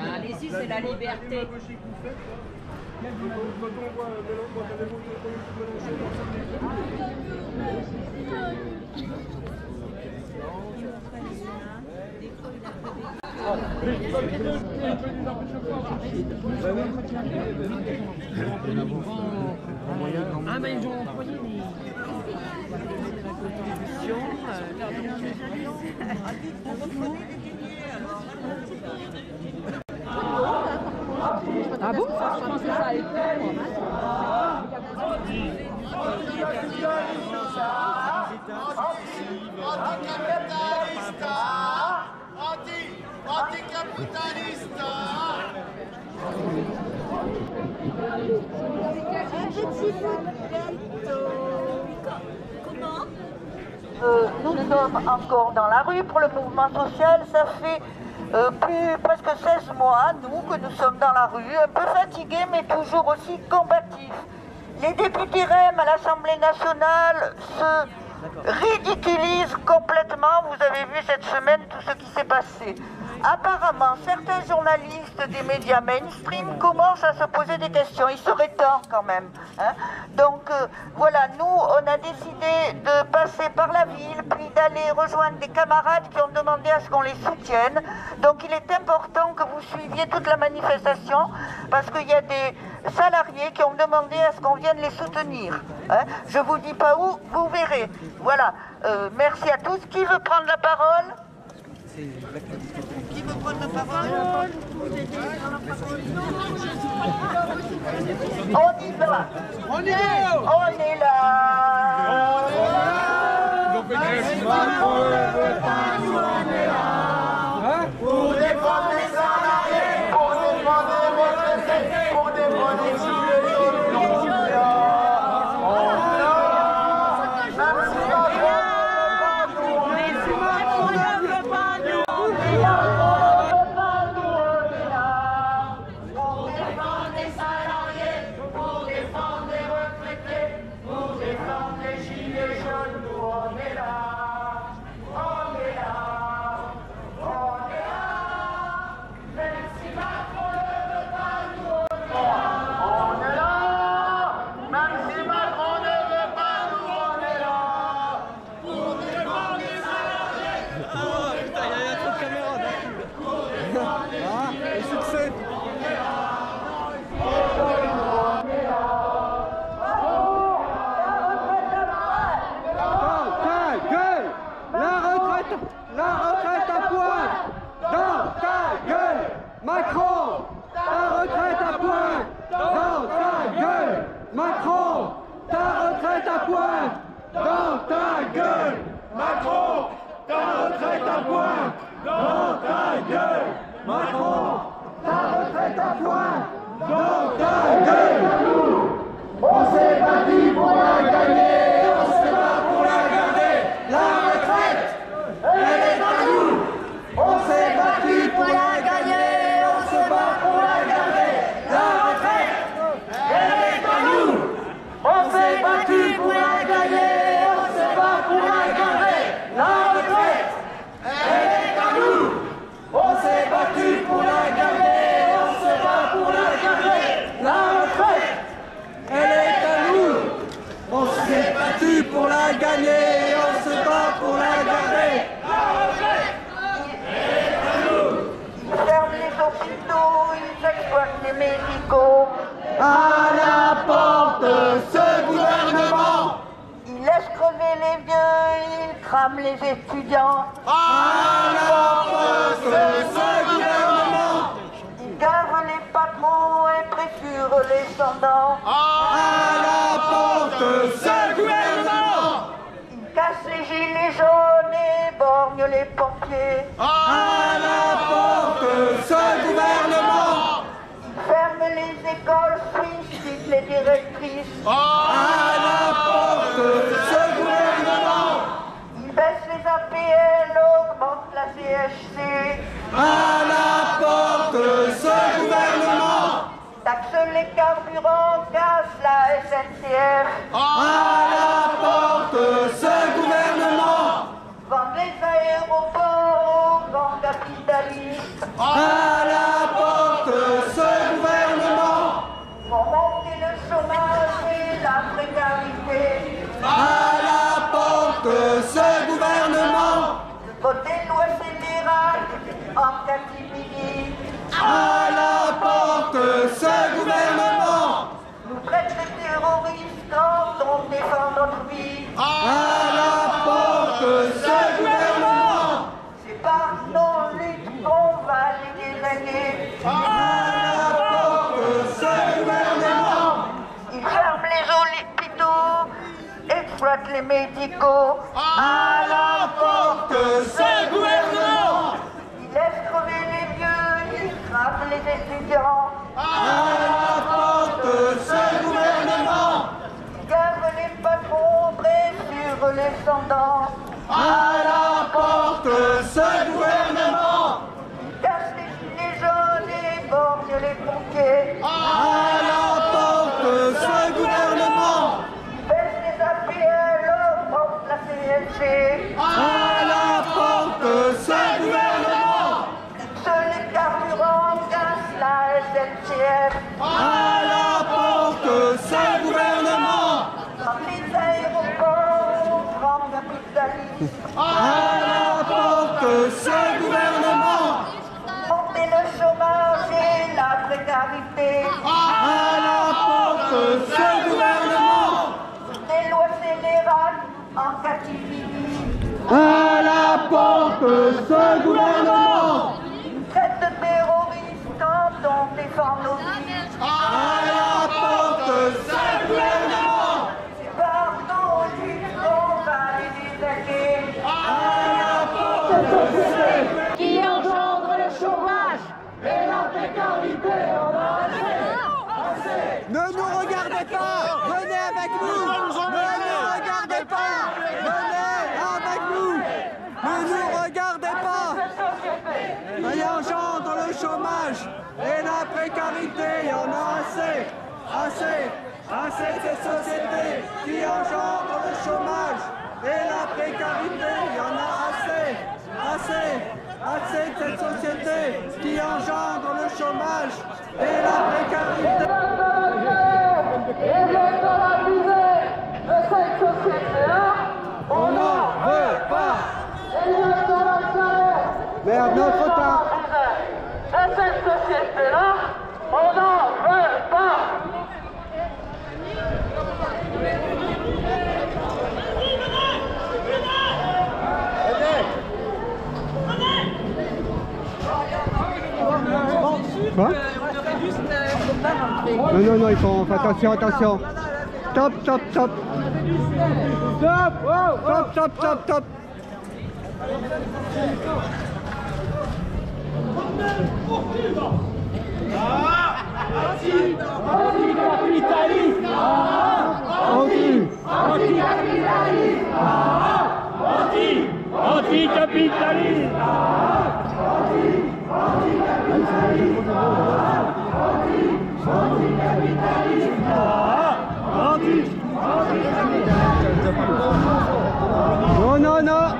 Allez-y, c'est la liberté. Ah, mais ils ont employé des... Ah bon? Je pensais que ça allait Nous sommes encore dans la rue pour le mouvement social. Ça fait presque 16 mois, nous, que nous sommes dans la rue, un peu fatigués, mais toujours aussi combatifs. Les députés REM à l'Assemblée nationale se ridiculisent complètement. Vous avez vu cette semaine tout ce qui s'est passé. Apparemment, certains journalistes des médias mainstream commencent à se poser des questions. Il serait temps quand même. Hein. Donc voilà, nous, on a décidé de passer par la ville, puis d'aller rejoindre des camarades qui ont demandé à ce qu'on les soutienne. Donc il est important que vous suiviez toute la manifestation, parce qu'il y a des salariés qui ont demandé à ce qu'on vienne les soutenir. Hein. Je ne vous dis pas où, vous verrez. Voilà, merci à tous. Qui veut prendre la parole ? Qui veut prendre la parole? On y va. On est là. On est là. Pour défendre les salariés, pour défendre les retraités, pour défendre les gilets jaunes, on est là. Macron, ta retraite à point dans ta gueule. Macron, ta retraite à point dans ta gueule. Macron, ta retraite à point dans ta gueule. Macron, ta retraite à point dans ta gueule. On s'est battu pour la gagner, on se bat pour la garder. La retraite, elle est à nous. On s'est battu pour la gagner, on se bat pour la garder. La retraite, elle est à nous. On s'est battu pour la gagner, on se bat pour la garder. La retraite, elle est à nous. On s'est battu pour la gagner, on se bat pour la garder. La retraite, elle est à nous. On s'est battu pour la gagner, on se bat pour la garder. La retraite, elle est à nous. les médicaux. À la porte, ce gouvernement. Il laisse crever les vieux, il crame les étudiants. À la porte, ce gouvernement. Il gave les patrons et pressure les descendants. À la porte, ce gouvernement. Il casse les gilets jaunes et borgne les pompiers. À la porte, ce gouvernement. Il ferme les écoles, suicide les directrices. À la porte, ce gouvernement. Il baisse les APL, augmente la CHC. À la porte, ce gouvernement. Taxe les carburants, casse la SNCF. À la porte, ce gouvernement. Vend les aéroports aux grands capitalistes. À la porte, ce gouvernement. Pour monter le chômage et la précarité. À la porte, ce gouvernement. Voter loi scélérale en catimini. À la porte, ce gouvernement. Nous traite de terroristes quand on défend notre vie. À la porte, ce gouvernement. C'est par nos luttes qu'on va les désigner. À la porte, ce gouvernement. Ils ferment les hôpitaux, exploitent les médicaux. À la porte, ce gouvernement. Ils laissent crever les vieux, ils crament les étudiants. À la porte, ce gouvernement. Ils gavent les patrons, pressure les descendants. À la porte, ce gouvernement. Ils cassent les gilets jaunes et borgnent les pompiers. À la porte, ce gouvernement. Ils baissent les APL, augmentent la CSG. À la porte, ce gouvernement. Seuls les carburants cassent la SNCF. À la porte, ce gouvernement. Dans les aéroports, grands capitalistes. À la porte, ce gouvernement. Monter le chômage et la précarité. À la porte, ce gouvernement. Des lois scélérates en catimini. À la porte, ce gouvernement. Traite de terroristes quand on défend nos vies. À la porte, ce gouvernement. C'est par nos luttes qu'on va les désinguer. À la porte, Qui engendre le chômage et la précarité, on a assez. Ne nous regardez pas, venez avec nous. Ne nous regardez pas, venez avec nous. Ne nous regardez pas. Elle engendre le chômage et la précarité, il y en a assez. Assez de cette société qui engendre le chômage et la précarité, il y en a assez. Assez de cette société qui engendre le chômage et la précarité. Et de la visée de cette société-là, On n'en veut pas. et de la salaire Merde, notre retard. de cette société-là, on n'en veut pas. Quoi? Non, ils font attention. Stop. Stop. Anticapitaliste. Anticapitaliste. Non.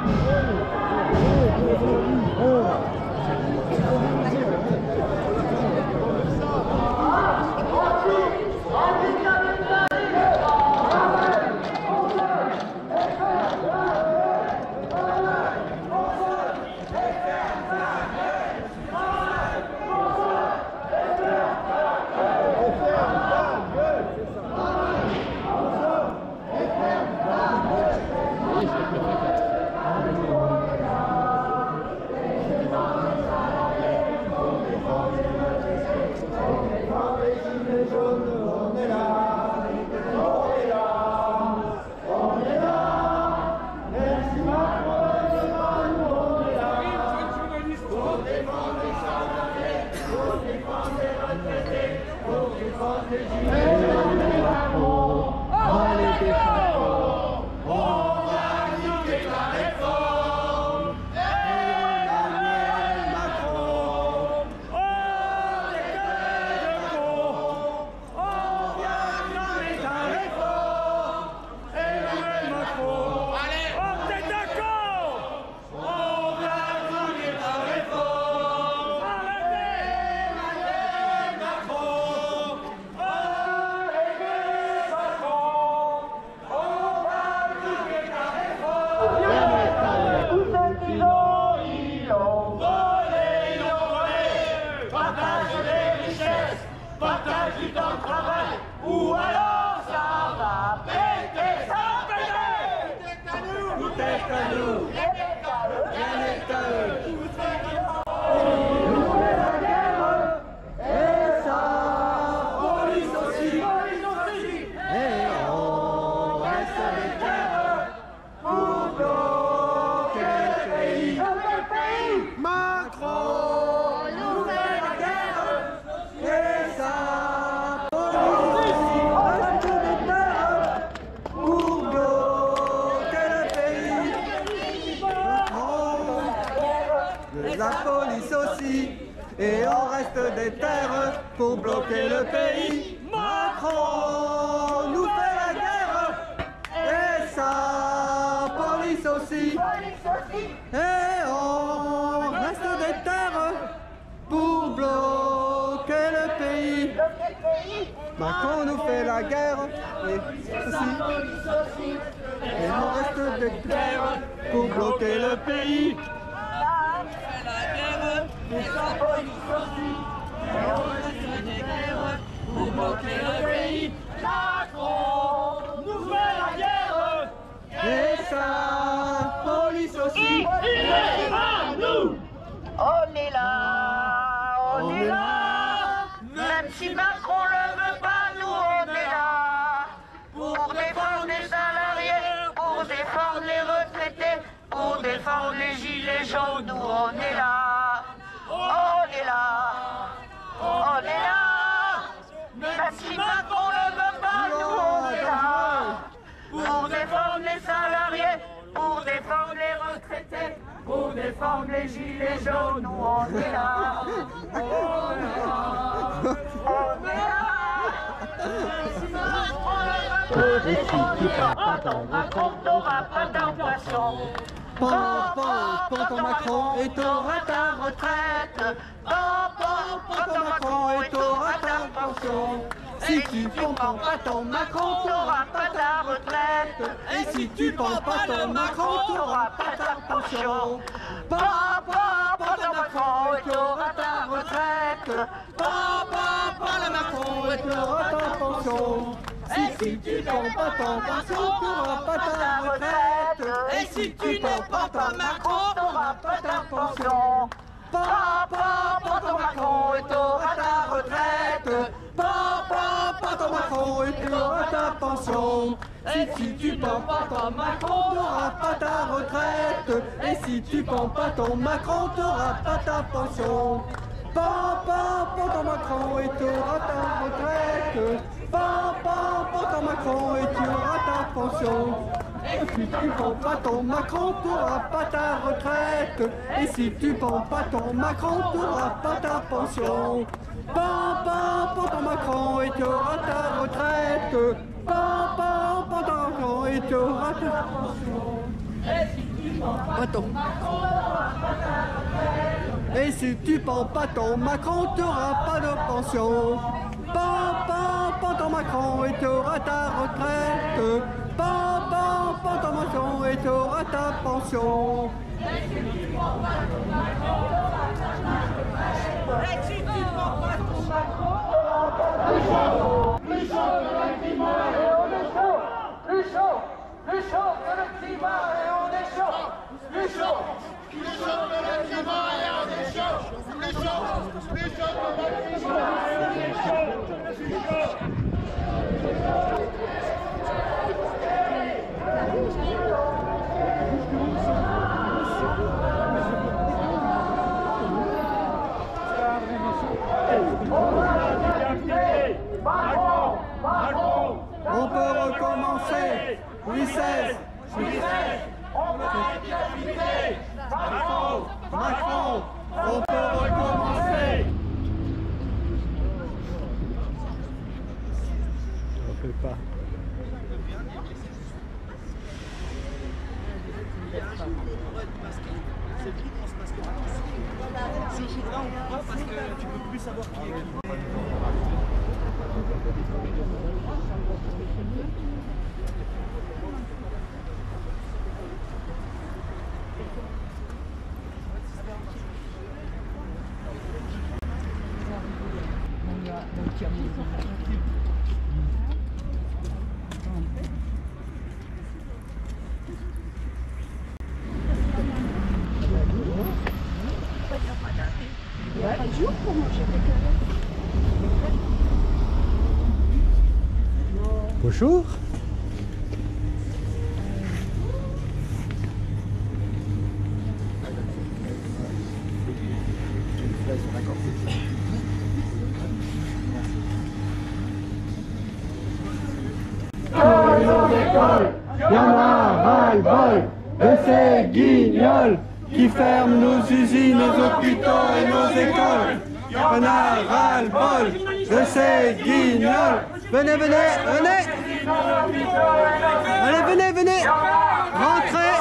qu'à nous, rien n'est qu'à eux. Et ça, police aussi. Et on reste des terres pour bloquer le pays. Macron nous fait la guerre. Et ça, police aussi. Reste des terres pour bloquer le pays. Macron, la police aussi. Et on reste des terres pour bloquer le pays. Macron nous fait la guerre. Et sa police aussi. Et on reste des terres pour bloquer le pays. Macron nous fait la guerre. Et on reste des terres pour bloquer le pays. Et sa police aussi. Et on reste des guerres pour bloquer le pays. Macron nous fait la guerre. Et sa police aussi. Il est à nous. On est là, on est là. Même si Macron le veut pas, nous on est là. Pour défendre les salariés, pour défendre les retraités, pour défendre les gilets jaunes, nous on est là. On est là, on est là. Même si Macron ne veut pas, nous on est là. Pour défendre les salariés, pour défendre les retraités, pour défendre les gilets jaunes, nous on est là. On est là, on est là. Même si Macron ne veut pas, défendre Macron n'aura pas d'inflation. Quand Macron et t'auras ta retraite. Quand Macron et t'auras ta pension. Si tu prends pas ton Macron, t'auras pas ta retraite. Et si tu prends pas ton Macron, t'auras pas ta pension. Pas ton Macron et t'auras ta retraite. Pas le Macron et t'auras ta pension. Et si tu prends pas ton Macron, t'auras pas ta retraite. Et si tu n'es pas ton Macron, t'auras pas ta pension. Pas ton Macron et t'auras ta retraite. Pas ton Macron et t'auras ta pension. Et si tu prends pas ton Macron, t'auras pas ta retraite. Et si tu prends pas ton Macron, t'auras pas ta pension. Pas ton Macron et t'auras ta retraite. Pas ton Macron et tu auras ta pension. Et si tu prends pas ton Macron, t'auras pas ta retraite. Et si tu prends pas ton Macron, t'auras pas ta pension. Pas ton Macron et tu auras ta retraite. Pas ton Macron et tu auras ta pension. Et si tu prends pas ton Macron, t'auras pas ta retraite. Et si tu prends pas ton Macron, t'auras pas de pension. Pas ton Macron et t'auras ta retraite. Pas ton Macron et t'auras ta pension. Et si tu prends pas ton Macron, t'auras ta retraite. Et si tu prends pas ton Macron, t'auras pas ta pension. Plus chaud que le climat et on est chaud. Plus chaud que le climat et on est chaud. Plus chaud que le climat et on est chaud. Plus chaud que le climat et on est chaud. On peut recommencer. Louis XVI. On peut recommencer. Macron. On peut recommencer. On peut pas. C'est qui qu'on se masque tous. Ce jour-là, on peut pas parce que tu peux plus savoir qui est qui. Bonjour, pour manger des carottes. Bonjour. Y en a ras-le-bol de ces guignols qui ferment nos usines, nos hôpitaux et nos écoles. Y en a ras-le-bol de ces guignols. Venez, venez, venez. Allez, venez, venez. Rentrez.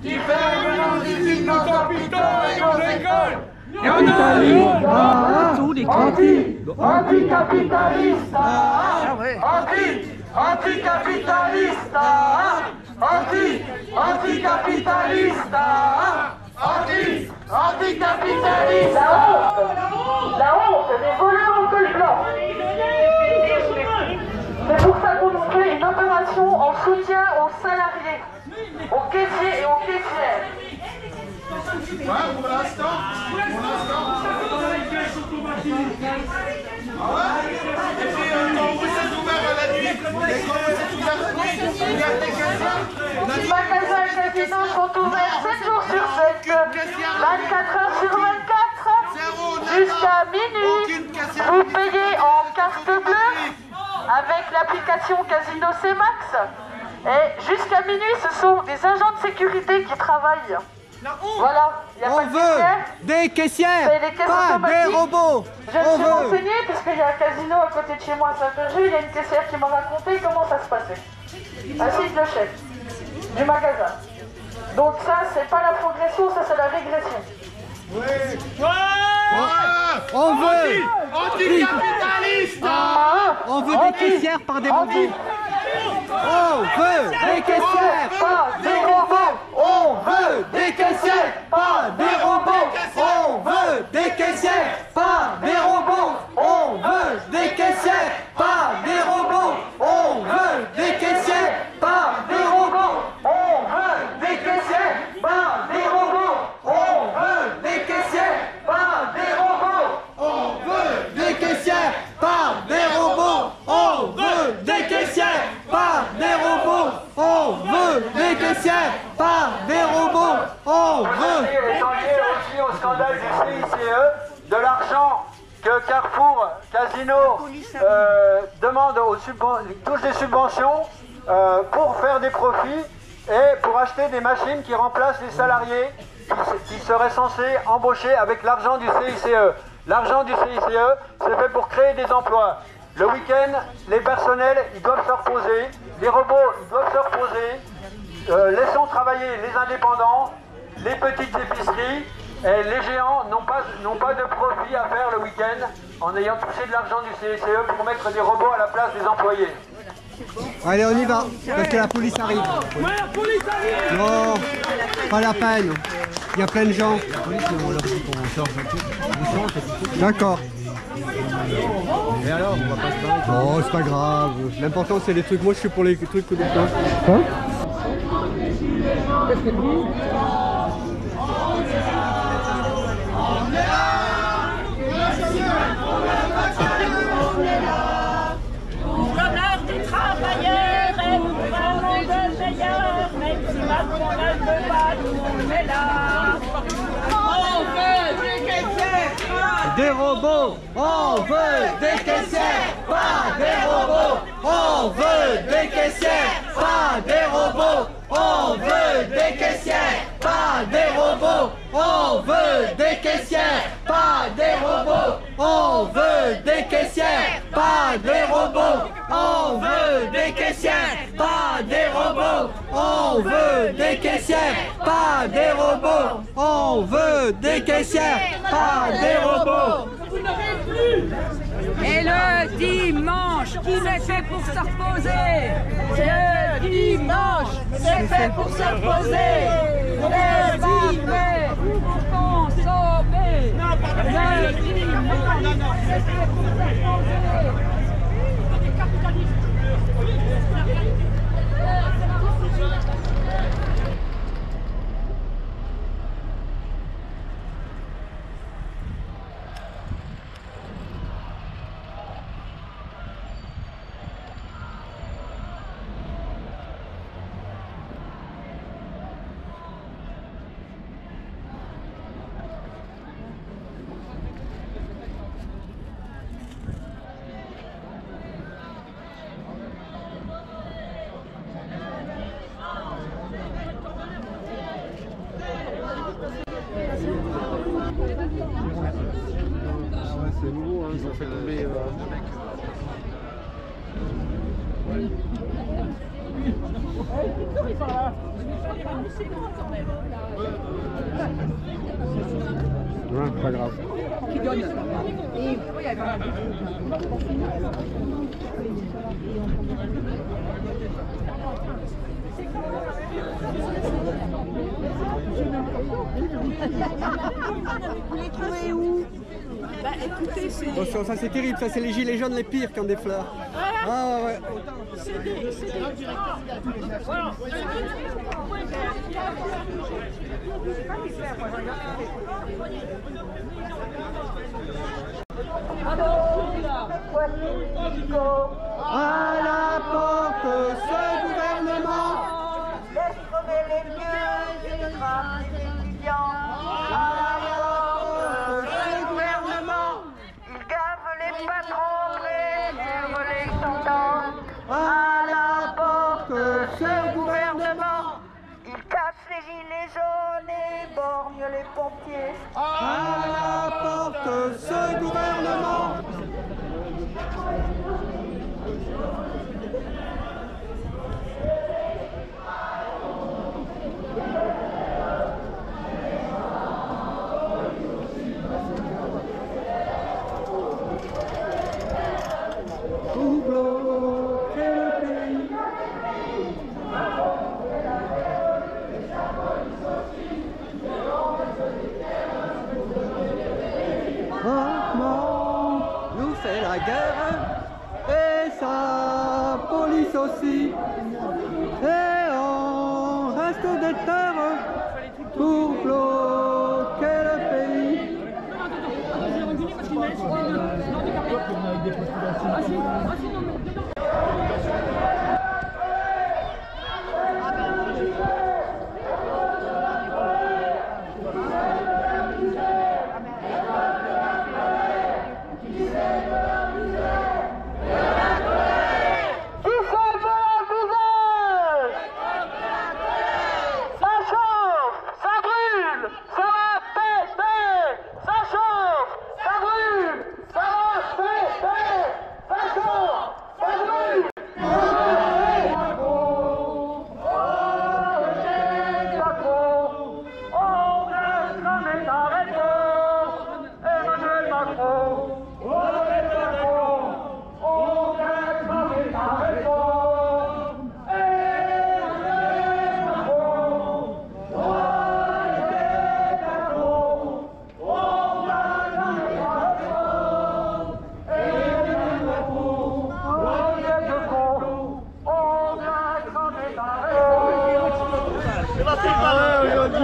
Qui ferment nos usines, nos hôpitaux et nos écoles. Anticapitaliste, anticapitaliste, anticapitaliste, anticapitaliste. La honte des voleurs en col blanc. C'est pour ça qu'on fait une opération en soutien aux salariés, aux caissiers et aux caissières. Pour l'instant. Les magasins et casinos sont ouverts 7 jours sur 7, 24 heures sur 24, jusqu'à minuit. Vous payez en carte bleue avec l'application Casino C-Max. Et jusqu'à minuit, ce sont des agents de sécurité qui travaillent. Voilà, il y a pas de caissières. Des caissières, C'est des caisses pas automatiques. des robots. Je me suis renseignée puisqu'il y a un casino à côté de chez moi à Saint-Gerger. Il y a une caissière qui m'a raconté comment ça se passait. Ainsi que le chef du magasin. Donc ça, c'est pas la progression, ça c'est la régression. On veut Anticapitaliste. On veut des caissières par des robots. On veut des caissières, pas des robots. On veut des caissières, pas des robots. On veut des caissières, pas des robots. On veut des caissières, pas des robots. On veut des caissières, pas des robots. On veut des caissières, pas des robots. On veut des caissières, pas des robots. On veut des caissières, pas des robots. On veut des caissières, pas des robots. On veut des caissières, pas des robots. On veut. Étant lié aussi au scandale du CICE, de l'argent que Carrefour, Casino touche des subventions pour faire des profits et pour acheter des machines qui remplacent les salariés qui seraient censés embaucher avec l'argent du CICE. L'argent du CICE, c'est fait pour créer des emplois. Le week-end, les personnels, ils doivent se reposer. Les robots, ils doivent se reposer. Laissons travailler les indépendants, les petites épiceries. Et les géants n'ont pas de profit à faire le week-end en ayant touché de l'argent du CICE pour mettre des robots à la place des employés. Allez, on y va, parce que la police arrive. Ouais, la police arrive. Non, pas la peine. Il y a plein de gens. D'accord. Et alors, on va pas se barrer. Oh, c'est pas grave. L'important, c'est les trucs. Moi, je suis pour les trucs de toi. Hein? Qu'est-ce que tu dis? L'honneur des travailleurs et nous prenons de meilleurs, même si Macron ne veut pas, nous on est là. On veut des caissières, Des robots, on veut des caissières, pas des robots. On veut des caissières, pas des robots. On veut des caissières, pas des robots. On veut des caissières, pas des robots. On veut des caissières, pas des robots. On veut des caissières, pas des robots. On veut des caissières, pas des robots. On veut des caissières, pas des robots. Et le dimanche, qui c'est fait pour se reposer. Le dimanche, c'est fait pour se reposer. Le dimanche, pour consommer. Le dimanche, c'est fait pour se reposer. c'est nouveau, hein, ils ont fait tomber deux mecs. Ouais, pas grave. Qui donne? Vous les trouvez où? Bah écoutez, c'est... Attention, ça c'est terrible, ça c'est les gilets jaunes les pires qui ont des fleurs. Ah ouais. C'est des... À la porte, ce gouvernement laisse crever les vieux et crame les étudiants. À la porte, ce gouvernement, il gave les patrons, réduire les soldats. À la porte, ce gouvernement, il casse les gilets jaunes et borgne les pompiers. À la porte, ce gouvernement. Pour bloquer le pays. Franchement, nous fait la guerre et sa police aussi. Et on reste des terres pour bloquer le pays.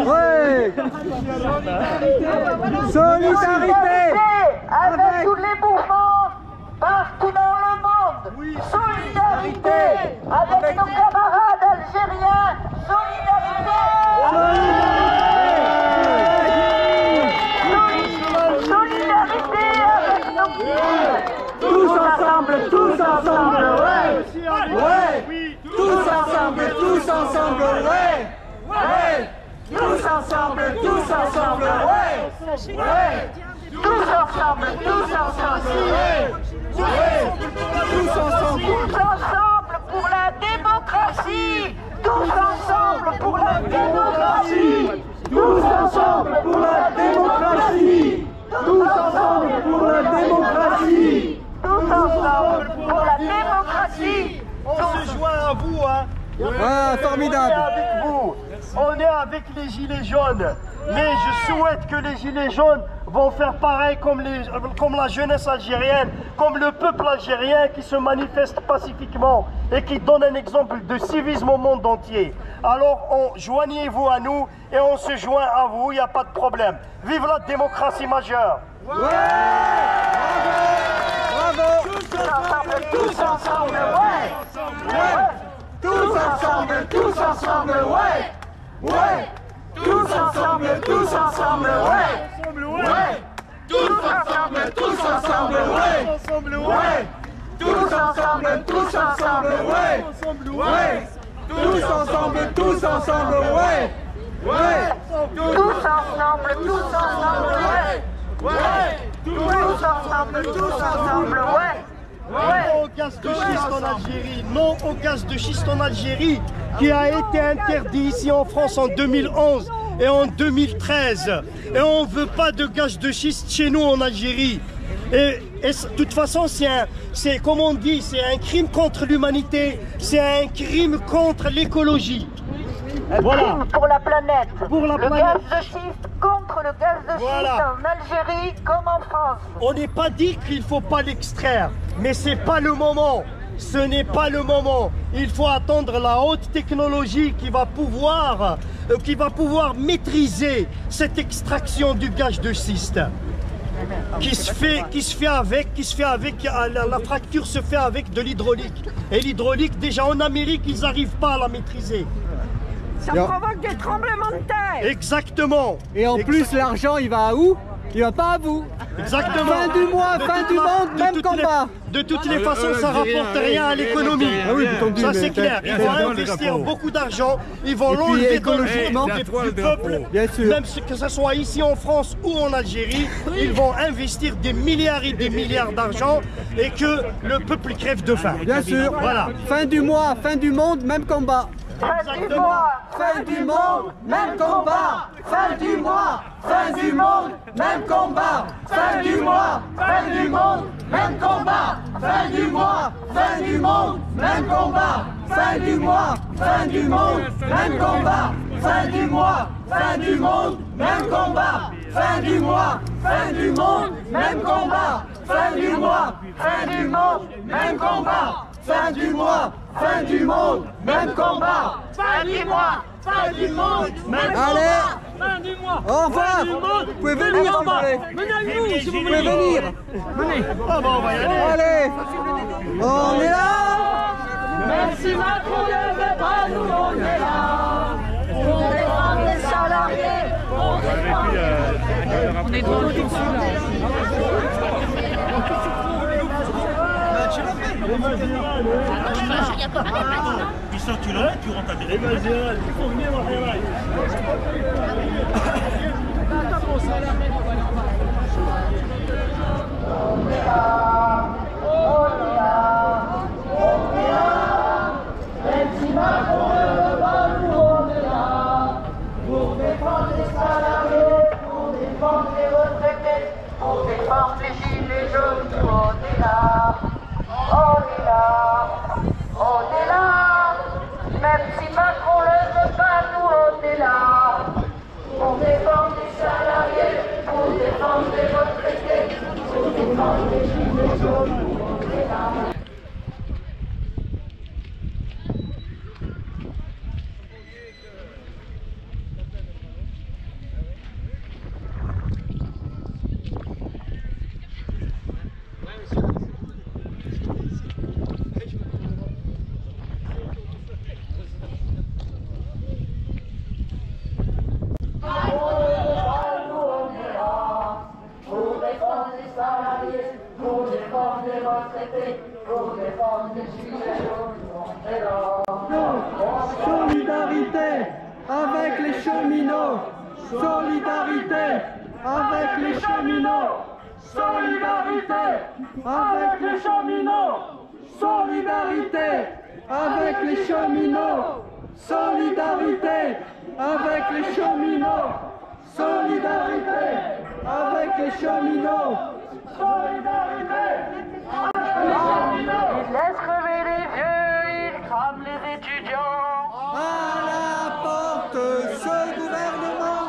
Ouais. Solidarité avec tous les mouvements partout dans le monde. Solidarité avec nos camarades algériens. Solidarité. Solidarité avec nos filles. Tous ensemble, ouais. Ouais. Tous ensemble, ouais. Ouais. Tous ensemble, ouais. Ouais. Tous ensemble, ouais. Tous ensemble pour la démocratie. Tous ensemble pour la démocratie. Tous ensemble pour la démocratie. Tous ensemble pour la démocratie. Tous ensemble pour la démocratie. On se joint à vous, hein. Ah, formidable. On est avec vous. On est avec les gilets jaunes. Mais je souhaite que les gilets jaunes vont faire pareil comme la jeunesse algérienne, comme le peuple algérien qui se manifeste pacifiquement et qui donne un exemple de civisme au monde entier. Alors joignez-vous à nous et on se joint à vous, il n'y a pas de problème. Vive la démocratie majeure. Ouais. Bravo. Tous ensemble, ouais. Ouais. Tous ensemble, ouais. Ouais. Tous ensemble, ouais. Ouais. Tous ensemble, ouais. Ouais. Tous ensemble, ouais. Tous ensemble, ouais. Ouais. Tous ensemble, ouais. Tous ensemble, ouais. Ouais. Tous ensemble, ouais. Tous ensemble, ouais. Ouais. Tous ensemble, tous ensemble, ouais. Non au gaz de schiste en Algérie, non au gaz de schiste en Algérie, qui a été interdit ici en France en 2011 et en 2013. Et on ne veut pas de gaz de schiste chez nous en Algérie. Et de toute façon, c'est comme on dit, c'est un crime contre l'humanité, c'est un crime contre l'écologie. Voilà. Crime pour la planète. Pour la planète. Gaz de schiste contre le gaz de schiste en Algérie comme en France. On n'est pas dit qu'il ne faut pas l'extraire, mais c'est pas le moment. Ce n'est pas le moment. Il faut attendre la haute technologie qui va pouvoir maîtriser cette extraction du gaz de schiste. La fracture se fait avec de l'hydraulique. Et l'hydraulique, déjà en Amérique, ils n'arrivent pas à la maîtriser. Ça provoque des tremblements de terre. Exactement. Et en plus, l'argent, il va à où? Il va pas à vous. Exactement. Fin du mois, fin du monde, même combat. De toutes les façons, ça rapporte rien à l'économie. Ça, c'est clair. Ils vont investir beaucoup d'argent. Ils vont l'enlever dans le du peuple. Même que ce soit ici en France ou en Algérie, ils vont investir des milliards et des milliards d'argent et que le peuple crève de faim. Bien sûr. Voilà. Fin du mois, fin du monde, même combat. Fin du mois, fin du monde, même combat. Fin du mois, fin du monde, même combat. Fin du mois, fin du monde, même combat. Fin du mois, fin du monde, même combat. Fin du mois, fin du monde, même combat. Fin du mois, fin du monde, même combat. Fin du mois, fin du monde, même combat. Fin du mois, fin du monde, même combat. Fin du mois, fin du monde, même combat. Fin du mois, fin du monde, même combat. Fin du mois. Au revoir. Vous pouvez venir, si vous voulez. Venez avec nous, si vous Vous voulez. pouvez venir. Venez. Ah bon, on va y aller. Allez. On est là. Merci Macron ne veut pas nous, on est là. On défend les salariés, on défend On est devant le consulat. Puis ça, tu l'as, tu rentres à des réponses. Il faut venir dans les rails. Même si Macron ne veut pas nous, on est là. Pour défendre les salariés, pour défendre les retraités, pour défendre les gilets jaunes, nous on est là. On est là, on est là. Même si Macron ne veut pas, nous on est là. Pour défendre les salariés, pour défendre les retraités, pour défendre les gilets jaunes, nous on est là. Solidarité avec les cheminots. Solidarité avec les cheminots. Solidarité avec les cheminots. Solidarité avec les cheminots. Solidarité avec les cheminots. Solidarité avec les cheminots. Solidarité avec les cheminots. Ils laissent crever les vieux, ils crament les étudiants. À la porte, ce gouvernement.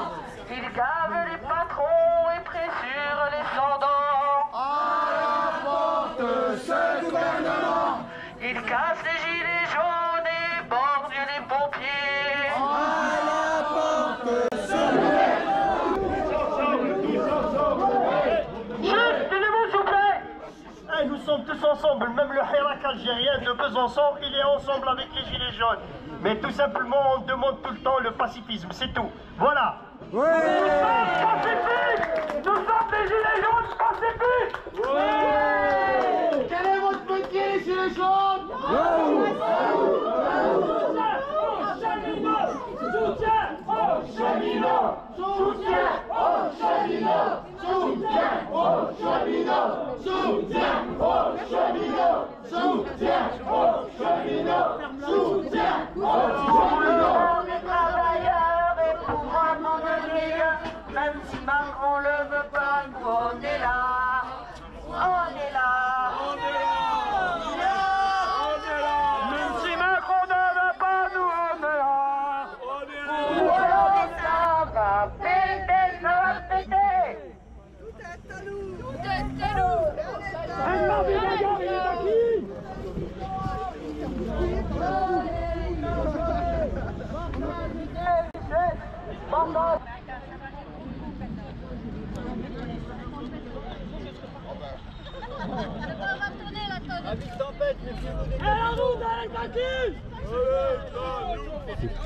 Ils gavent les patrons et pressurent les sans-dents. À la porte, ce gouvernement. Ils cassent les gilets jaunes et borgnent les pompiers. À la porte, ce gouvernement. Juste, tenez-vous s'il vous plaît. Nous sommes tous ensemble, même le Hirak algérien de Besançon, il est ensemble avec les gilets jaunes. Mais tout simplement, on demande tout le temps le pacifisme, c'est tout. Voilà. Nous sommes pacifiques. Nous sommes des gilets jaunes pacifiques. Quel est votre métier, les gilets jaunes? Soutien aux cheminots. Soutien aux cheminots. Soutien aux aux cheminots, soutien aux cheminots, soutien aux cheminots, soutien aux cheminots. Les travailleurs et pour un monde meilleur, même si Macron le veut pas, nous on est là, on est là, on est là, on est là, Même si Macron ne veut pas, nous on est là. ça va péter, ça va péter.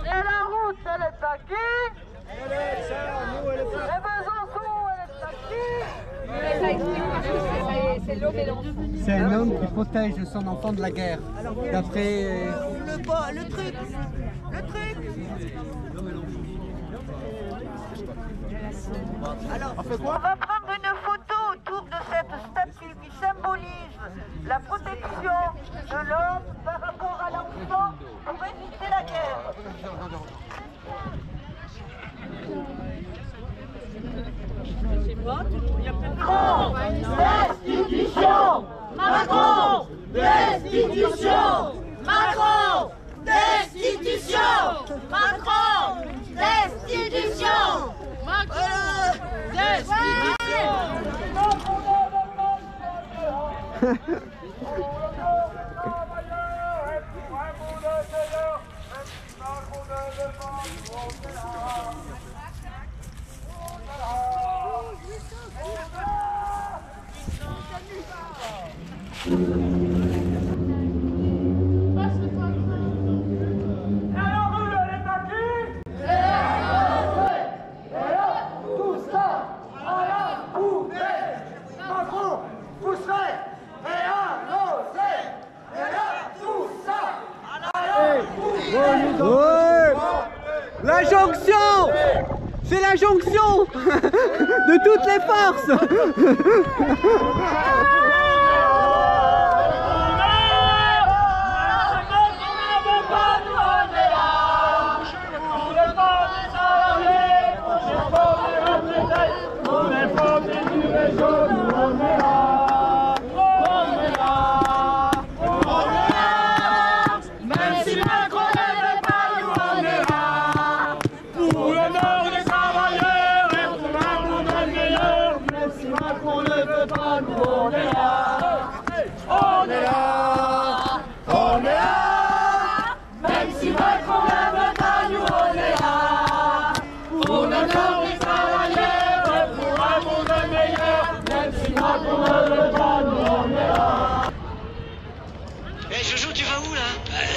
Et la route, elle est à qui? Et Besançon, elle est à qui? C'est l'homme et l'enfant. C'est un homme qui protège son enfant de la guerre. D'après... Le truc. Alors, on va prendre une photo autour de cette statue qui symbolise la protection de l'homme par rapport à l'enfant pour éviter la guerre. Macron, destitution! Macron, destitution! Macron, destitution! Macron, destitution! Macron, La jonction! C'est la jonction de toutes les forces!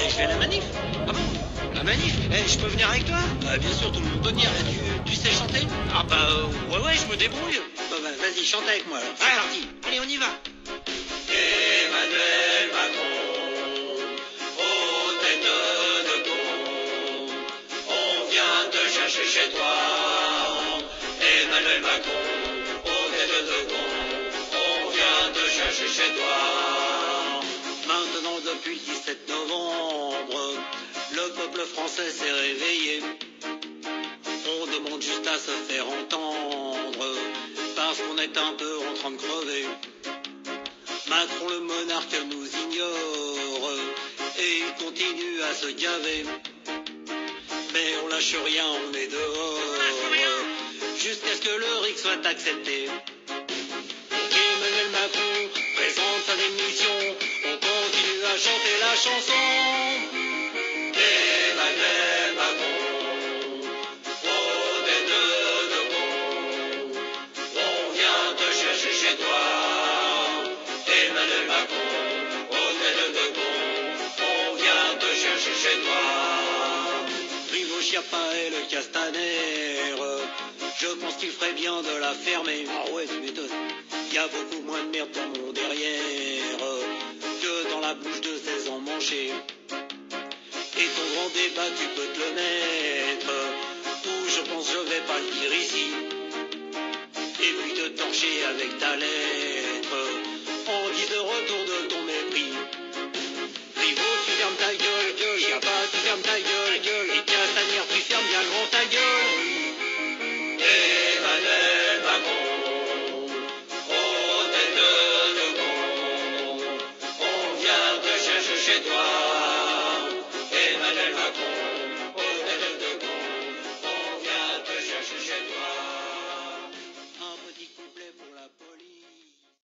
Je vais à la manif. Ah bon? La manif? Je peux venir avec toi? Bien sûr, tout le monde peut venir. Tu sais chanter? Ah ouais, je me débrouille. Vas-y, chante avec moi alors. C'est parti. Allez, on y va. Emmanuel Macron, aux têtes de con, on vient te chercher chez toi. Emmanuel Macron, aux têtes de con, on vient te chercher chez toi. Maintenant, depuis le 17 novembre, le peuple français s'est réveillé. On demande juste à se faire entendre, parce qu'on est un peu en train de crever. Macron le monarque nous ignore, et il continue à se gaver. Mais on lâche rien, on est dehors, jusqu'à ce que le RIC soit accepté. Emmanuel Macron présente sa démission, on continue à chanter la chanson. Emmanuel Macron, oh tête de con, on vient te chercher chez toi. Emmanuel Macron, oh tête de con, on vient te chercher chez toi. Rivo Chiappa et le Castaner, je pense qu'il ferait bien de la fermer. Ah ouais, tu m'étonnes. Y a beaucoup moins de merde dans mon derrière que dans la bouche de ces emmanchés. Et ton grand débat, tu peux te le mettre, ou je pense je vais pas le dire ici. et puis te torcher avec ta lettre. On dit de retour de ton mépris. Rivaux, tu fermes ta gueule, Chiappa, tu fermes ta gueule.